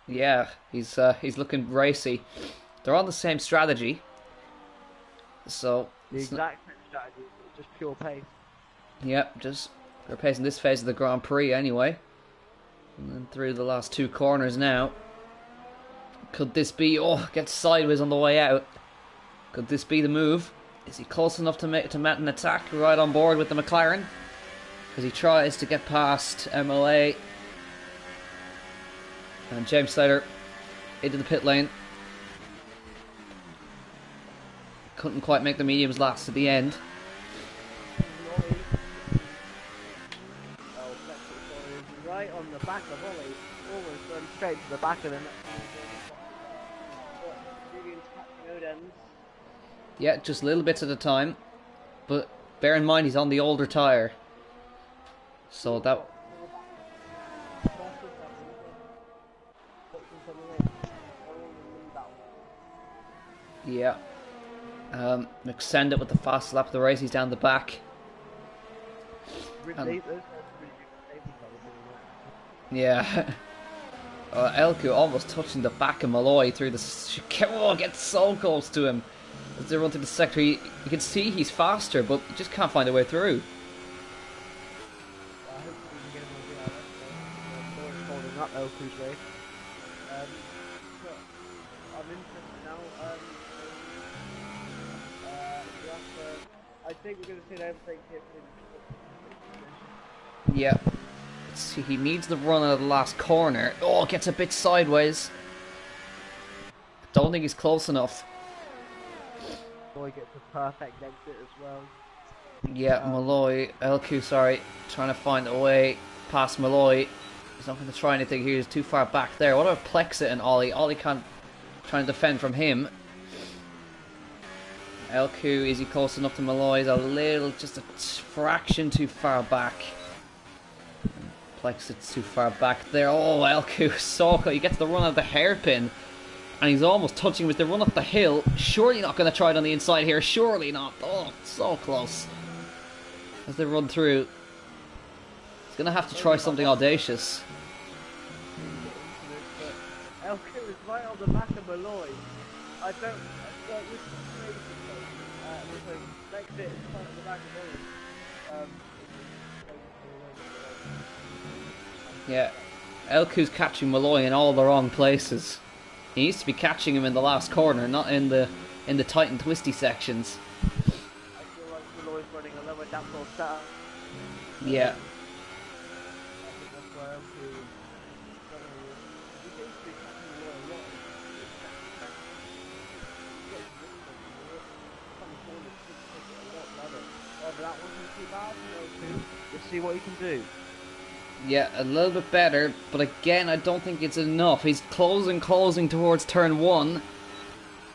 Yeah, he's looking racy. They're on the same strategy. So the exact same strategy, just pure pace. Yep, just they're pacing this phase of the Grand Prix anyway. And then through the last 2 corners now. Could this be... Oh, gets sideways on the way out. Could this be the move? Is he close enough to mount an attack right on board with the McLaren? Because he tries to get past MLA. And James Slater into the pit lane. Couldn't quite make the mediums last to the end. Right on the back of Ollie, almost going straight to the back of him. Yeah, just little bits at a time. But bear in mind he's on the older tyre. So that... Yeah. McSend it with the fast lap of the race. He's down the back. Yeah. Elku almost touching the back of Malloy through the... Oh, gets so close to him. As they run through the sector, you can see he's faster, but you just can't find a way through. I hope we can get him on the RS. Laura's holding up Elku's race. But I'm interested now. I think we're going to see everything here. Yeah. Let's see, he needs the run out of the last corner. Oh, gets a bit sideways. Don't think he's close enough. Boy gets a perfect exit as well. Yeah, Malloy, LQ, sorry, trying to find a way past Malloy. He's not going to try anything here, he's too far back there. What about Plexit and Ollie? Ollie can't try to defend from him. LQ, is he close enough to Malloy? He's a little, just a fraction too far back. Plexit's too far back there. Oh, LQ, so close. He gets the run of the hairpin. And he's almost touching with the run up the hill. Surely not going to try it on the inside here. Surely not. Oh, so close. As they run through. He's going to have to try something audacious. Elku is right on the back of Malloy. I don't... this is crazy. Brexit is right on the back of Malloy. Yeah. Elku's catching Malloy in all the wrong places. He needs to be catching him in the last corner, not in the tight and twisty sections. I feel like Malloy's running a lower downhill start. Yeah. I think that's why Elku is he seems to be catching Malloy a lot. But that wasn't too bad. Let's see what he can do. Yeah, a little bit better, but again, I don't think it's enough. He's closing towards turn 1.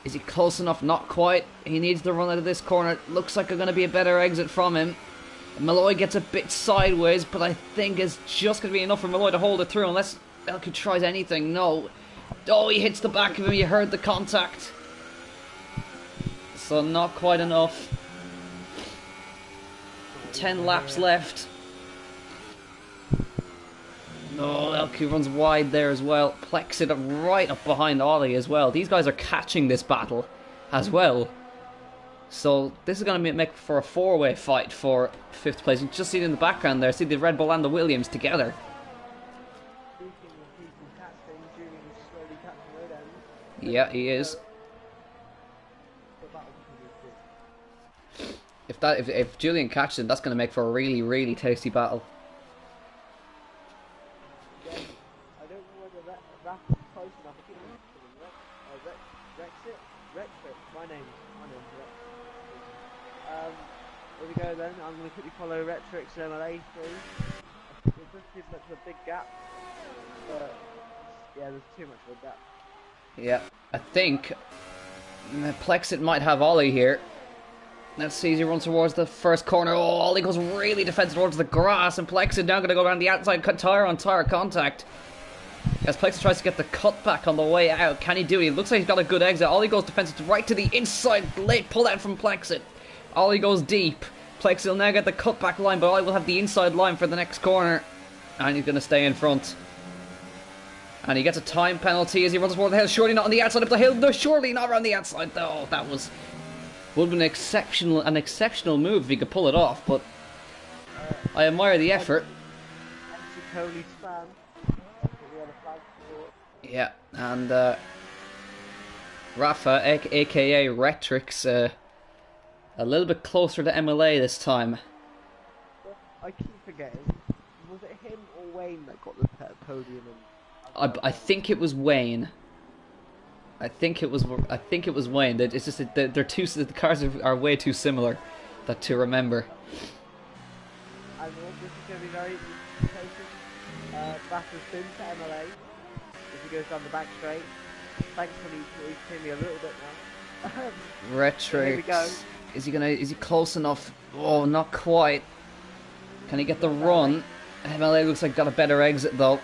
Is he close enough? Not quite. He needs to run out of this corner. Looks like there's going to be a better exit from him. Malloy gets a bit sideways, but I think it's just going to be enough for Malloy to hold it through, unless Elku tries anything. No. Oh, he hits the back of him. You heard the contact. So not quite enough. 10 laps left. Oh, Elku runs wide there as well. Plexit right up behind Ollie as well. These guys are catching this battle as well. So this is going to make for a 4-way fight for 5th place. You just see it in the background there. See the Red Bull and the Williams together. Speaking of people catching, Julian's slowly catching red ends. Yeah, he is. If Julian catches him, that's going to make for a really, really tasty battle. I don't know whether that is close enough. I think Rexit. My name's Rex. Here we go then. I'm going to quickly follow Retrix MLA through. It doesn't seem much of a big gap, but yeah, there's too much of a gap. Yeah, I think Plexit might have Ollie here. Let's see as he runs towards the first corner. Oh, Ollie goes really defensive towards the grass, and Plexit now going to go around the outside tire on tire contact. As Plexit tries to get the cutback on the way out. Can he do it? He looks like he's got a good exit. Ollie goes defensive right to the inside. Late pull out from Plexit. Ollie goes deep. Plexit will now get the cutback line, but Ollie will have the inside line for the next corner. And he's going to stay in front. And he gets a time penalty as he runs toward the hill. Surely not on the outside of the hill. No, surely not around the outside. Oh, that would have been an exceptional move if he could pull it off, but I admire the effort. Yeah, and Rafa, aka Retrix, a little bit closer to MLA this time. I keep forgetting. Was it him or Wayne that got the podium? I think it was Wayne. I think it was Wayne. It's just that they're too. The cars are way too similar to remember. And this is going to be very interesting. Rafa's been to MLA. If he goes down the back straight, thankfully he's seen me a little bit now. Retrix. Here we go. Is he close enough? Oh, not quite. Can he get the run? MLA looks like got a better exit though.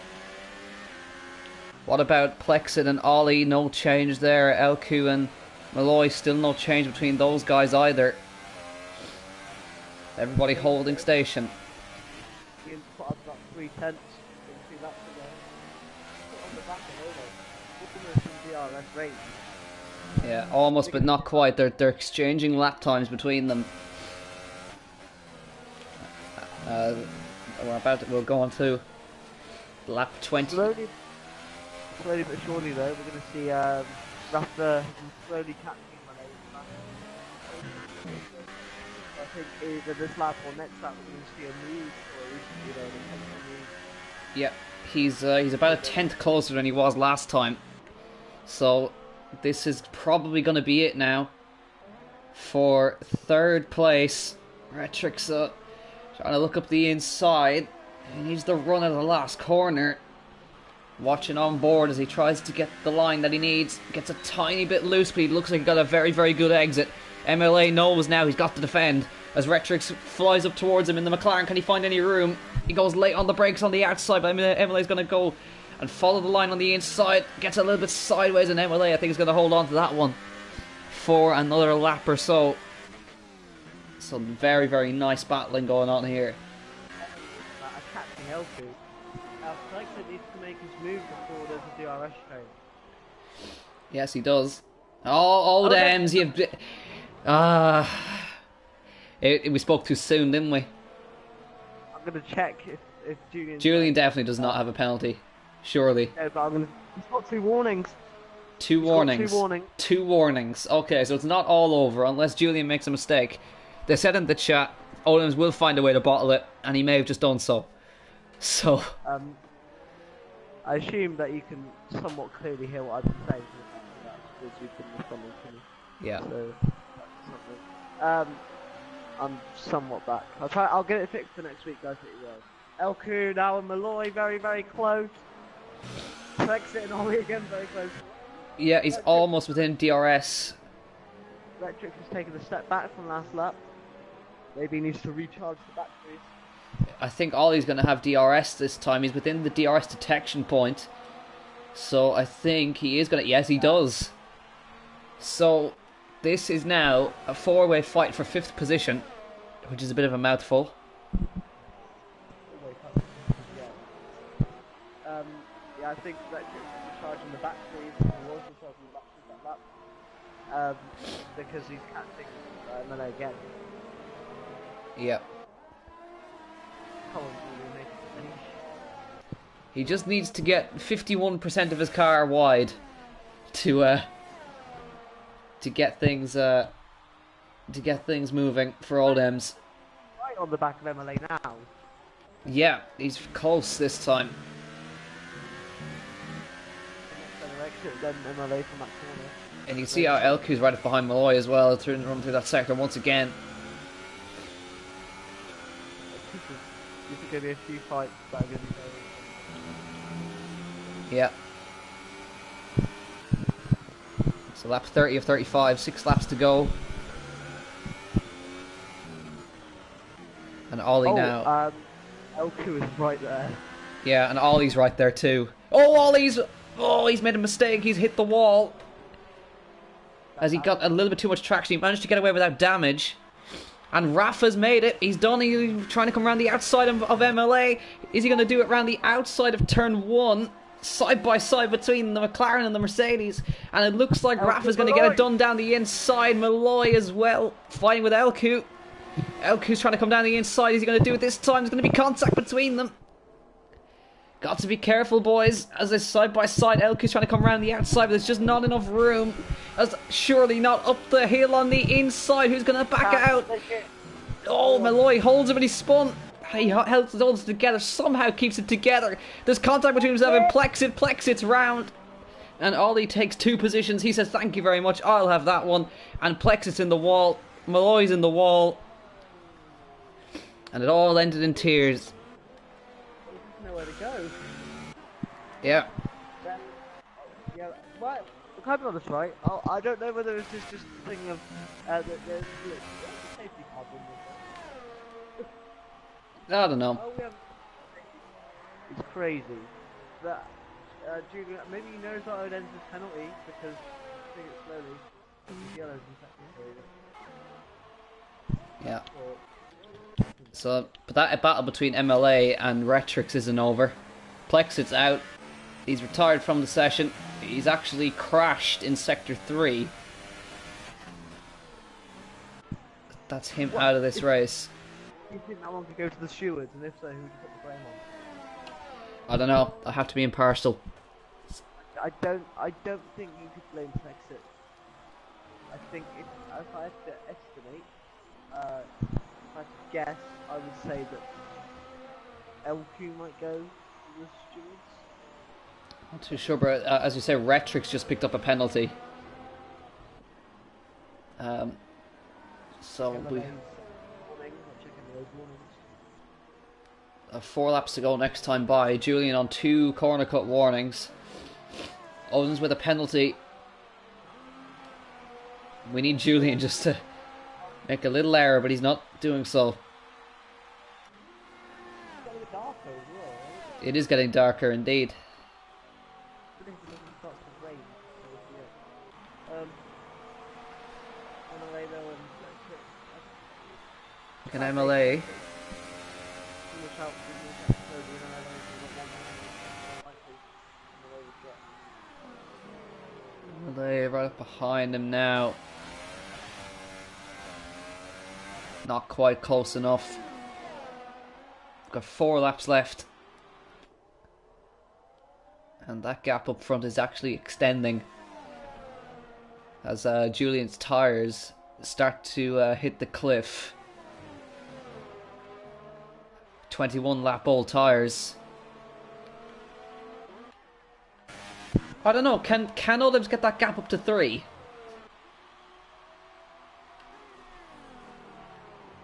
What about Plexit and Ollie? No change there. Elku and Malloy, still no change between those guys either. Everybody holding station. He put up about 3 tenths in 2 laps ago. Put on the back of Ovo. Looking at some DRS range. Yeah, almost, but not quite. They're exchanging lap times between them. We'll go on to lap 20. Slowly but surely, though, we're going to see Rafa slowly catching Malaysia. I think either this lap or next lap we're going to see a move, or at least, you know, an intentional move. Yeah, he's about a tenth closer than he was last time. So this is probably going to be it now for third place. Retrix trying to look up the inside. He needs the run at the last corner. Watching on board as he tries to get the line that he needs. Gets a tiny bit loose, but he looks like he got a very, very good exit. MLA knows now he's got to defend. As Retrix flies up towards him in the McLaren, can he find any room? He goes late on the brakes on the outside, but MLA's going to go and follow the line on the inside. Gets a little bit sideways, and MLA I think is going to hold on to that one for another lap or so. Some very, very nice battling going on here. Attacking Elku. Flexit needs to make his move before there's a DRS train. Yes, he does. Oh, old Ems, you've... we spoke too soon, didn't we? I'm going to check if Julian... Julian definitely does not have a penalty. Surely. No, but he's got 2 warnings. Two warnings. 2 warnings. 2 warnings. Okay, so it's not all over unless Julian makes a mistake. They said in the chat, Olems will find a way to bottle it, and he may have just done so. So... I assume that you can somewhat clearly hear what I've been saying, because you've been responding to me. Yeah. So, I'm somewhat back. I'll get it fixed for next week, guys. Pretty well. Elku now and Malloy very, very close. Flexit and Ollie again very close. Yeah, he's almost within DRS. Retrix has taken a step back from last lap. Maybe he needs to recharge the batteries. I think Ollie's going to have DRS this time. He's within the DRS detection point. So I think he is going to... Yes, he does. So this is now a 4-way fight for 5th position, which is a bit of a mouthful. Yeah, I think Retrix is recharging the batteries. He was recharging the batteries that lap. Because he's catching Malay again. Yep. He just needs to get 51% of his car wide to get things moving for old Ems. Right on the back of MLA now. Yeah, he's close this time. Then MLA from that corner. And you can see how Elku's right up behind Malloy as well, run through that sector once again. This is going to be a few fights that are going to be very... Yeah. So lap 30 of 35, 6 laps to go. And Ollie now. Elku is right there. Yeah, and Ollie's right there too. Oh, Ollie's... Oh, he's made a mistake. He's hit the wall. As he got a little bit too much traction, he managed to get away without damage. And Rafa's made it. He's done. He's trying to come around the outside of MLA. Is he going to do it around the outside of turn 1? Side by side between the McLaren and the Mercedes. And it looks like Rafa's going to get it done down the inside. Malloy as well, fighting with Elku. Elku's trying to come down the inside. Is he going to do it this time? There's going to be contact between them. Got to be careful, boys, as they're side by side. Elku's trying to come around the outside, but there's just not enough room. As surely not up the hill on the inside. Who's going to back out? Oh, Malloy holds him and he's spun. He holds it together, somehow keeps it together. There's contact between himself and Plexit's round. And Ollie takes 2 positions. He says, thank you very much, I'll have that one. And Plexit's in the wall. Malloy's in the wall. And it all ended in tears. Nowhere to go. Yeah. Yeah, right. Look, I'm on this right. I don't know whether it's just a thing of there's safety card in this. I don't know. Oh, we have... It's crazy. That Julian, maybe he knows that it ends with penalty because I think it's slowly. It's yellows in second. Yeah. So, but that battle between MLA and Retrix isn't over. Plexit's out. He's retired from the session. He's actually crashed in Sector 3. That's him What? out of this race. Do you think that one could go to the stewards, and if so, who would you put the blame on? I don't know. I have to be impartial. I don't think you could blame Brexit. I think if I had to estimate, if I had to guess, I would say that LQ might go to the stewards. Not too sure, but as you say, Retrix just picked up a penalty. So we have 4 laps to go next time by. Julian on 2 corner cut warnings. Owens with a penalty. We need Julian just to make a little error, but he's not doing so. It is getting darker indeed. An MLA. MLA right up behind him now. Not quite close enough. Got 4 laps left. And that gap up front is actually extending. As Julian's tyres start to hit the cliff. 21 lap old tyres. I don't know, can Odems get that gap up to 3?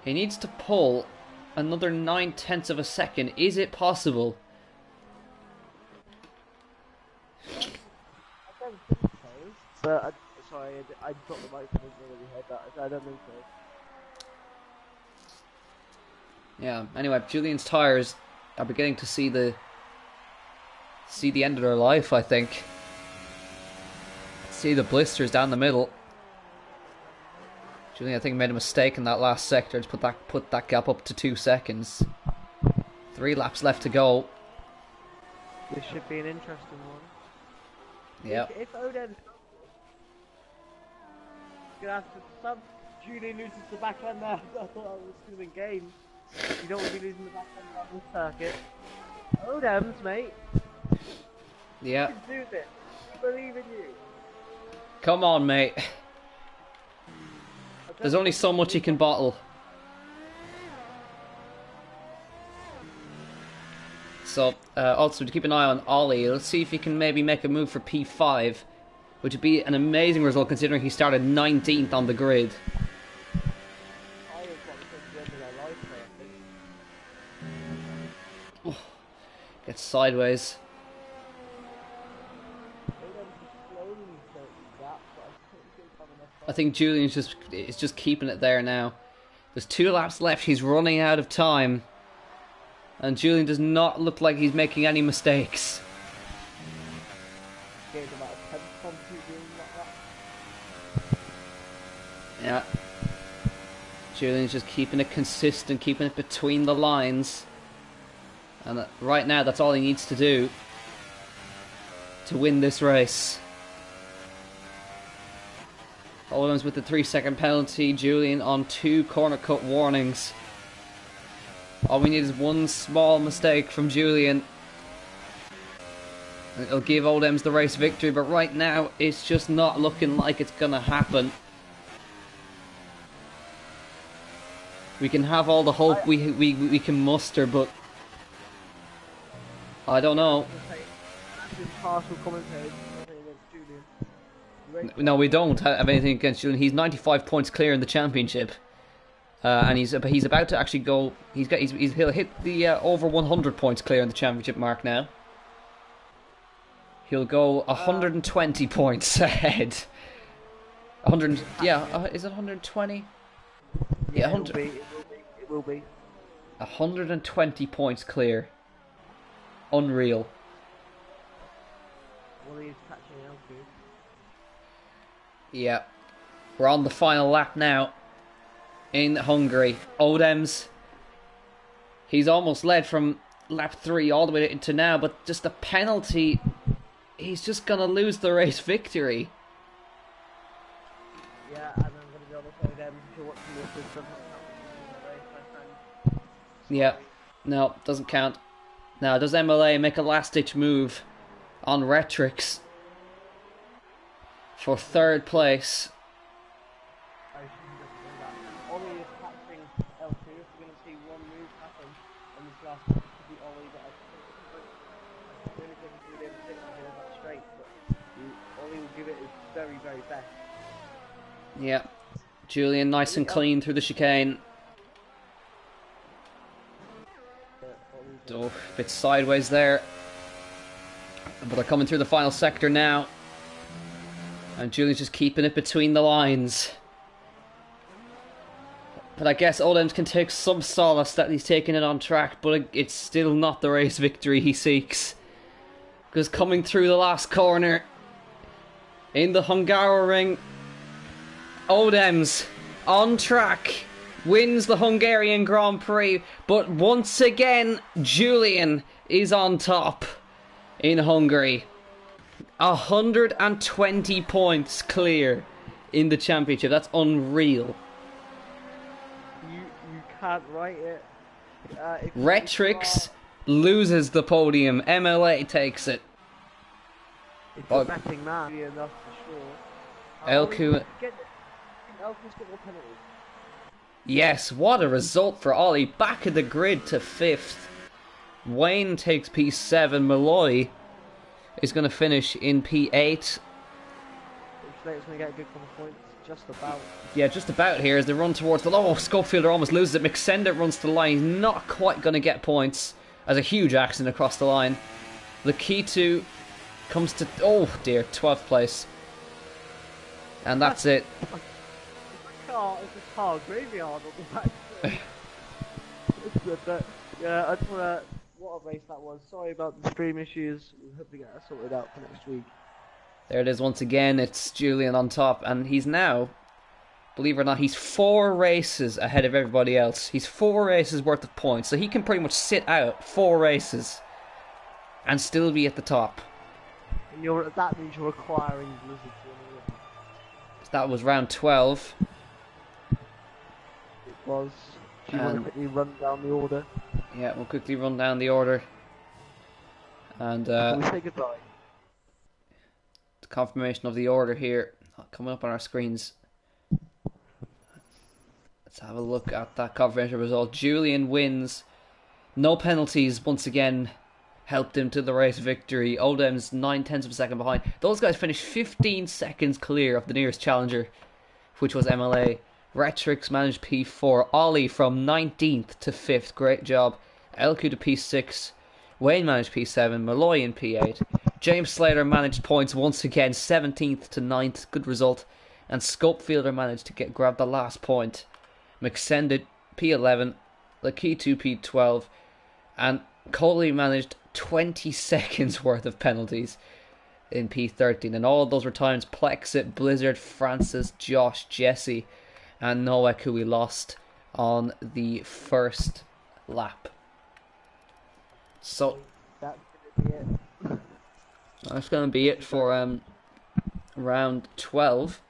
He needs to pull another 9/10 of a second. Is it possible? I don't think so. But sorry, I dropped the mic and didn't really heard that. I don't think so. Yeah, anyway, Julian's tyres are beginning to see the end of their life, I think. See the blisters down the middle. Julian, I think, made a mistake in that last sector to put that gap up to 2 seconds. 3 laps left to go. This should be an interesting one. Yeah. If Odem's gonna have to sub, Julian loses the back end there. I thought I was still in game. You don't want to be losing the back end on this circuit. Odems, mate. Yeah. You can do this. I believe in you. Come on, mate. There's only so much he can bottle. So, also to keep an eye on Ollie, let's see if he can maybe make a move for P5, which would be an amazing result considering he started 19th on the grid. Oh, gets sideways. I think Julian is just keeping it there now. There's 2 laps left. He's running out of time. And Julian does not look like he's making any mistakes. Yeah. Julian's just keeping it consistent, keeping it between the lines. And right now, that's all he needs to do to win this race. Oldham's with the 3-second penalty. Julian on 2 corner cut warnings. All we need is one small mistake from Julian. It'll give Oldham's the race victory, but right now it's just not looking like it's gonna happen. We can have all the hope we can muster, but I don't know. No, we don't have anything against Julian. He's 95 points clear in the championship, and he's about to actually go. He'll hit the over 100 points clear in the championship mark now. He'll go 120 points ahead. 100, yeah, is it 120? Yeah, 100. It will be. 120 points clear. Unreal. Well, he's catching LQ. Yeah. We're on the final lap now in Hungary. Odems, he's almost led from lap 3 all the way into now, but just the penalty, he's just going to lose the race victory. Yeah, and I'm going to be honest, Odems, if you're watching this doesn't count as a race, my friend. Yeah, no, doesn't count. Now, does MLA make a last-ditch move on Retrix for third place? I shouldn't just say that. Ollie is catching L2. If we're going to see one move happen on this last one, it could be Ollie, but I think the only thing he would ever take to that straight, but Ollie will give it his very, very best. Yeah, Julian nice and clean through the chicane. Oh, a bit sideways there. But they're coming through the final sector now. And Julian's just keeping it between the lines. But I guess Odems can take some solace that he's taking it on track, but it's still not the race victory he seeks. Because coming through the last corner, in the Hungaroring, Odems on track. Wins the Hungarian Grand Prix, but once again, Julian is on top in Hungary. 120 points clear in the championship. That's unreal. You can't write it. Retrix loses the podium. MLA takes it. It's a betting man. Enough for sure. Elku. Elku's got more penalties. Yes, what a result for Ollie. Back of the grid to 5th. Wayne takes P7. Malloy is going to finish in P8. Looks like it's going to get a good couple of points. Just about. Yeah, just about here as they run towards the... Oh, Scopefielder almost loses it. McSender runs to the line. He's not quite going to get points as a huge accident across the line. Lakitu comes to... Oh, dear. 12th place. And that's it. It's a car graveyard on the back. It's good, but yeah, I just wanna. What a race that was. Sorry about the stream issues. We hope to get that sorted out for next week. There it is once again. It's Julian on top, and he's now, believe it or not, he's 4 races ahead of everybody else. He's 4 races worth of points, so he can pretty much sit out 4 races and still be at the top. And that means you're acquiring Blizzard to win. That was round 12. Was. Do you want to quickly run down the order? Yeah, we'll quickly run down the order. And can we say goodbye? The confirmation of the order here coming up on our screens. Let's have a look at that confirmation result. Julian wins. No penalties once again helped him to the race victory. Odem's 9/10 of a second behind. Those guys finished 15 seconds clear of the nearest challenger, which was MLA. Retrix managed P4. Ollie from 19th to 5th. Great job. Elku to P6. Wayne managed P7. Malloy in P8. James Slater managed points once again. 17th to 9th. Good result. And Scopefielder managed to grab the last point. McSended P11. Lakitu P12. And Coley managed 20 seconds worth of penalties in P13. And all of those were times Plexit, Blizzard, Francis, Josh, Jesse, and Noek, who we lost on the first lap. So that's going to be it for round 12.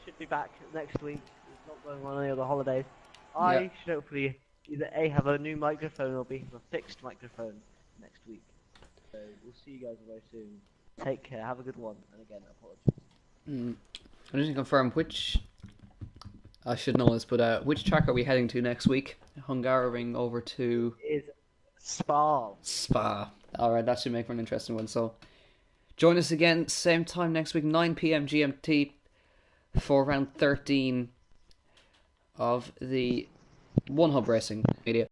Should be back next week. It's not going on any other holidays. I should hopefully either A, have a new microphone or B, have a fixed microphone next week. So we'll see you guys very soon. Take care. Have a good one. And again, apologies. I just need to confirm which... I should know this, but which track are we heading to next week? Hungaroring over to... Is Spa. Spa. Alright, that should make for an interesting one. So, join us again, same time next week, 9 PM GMT, for round 13 of the One Hub Racing video.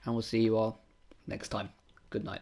And we'll see you all next time. Good night.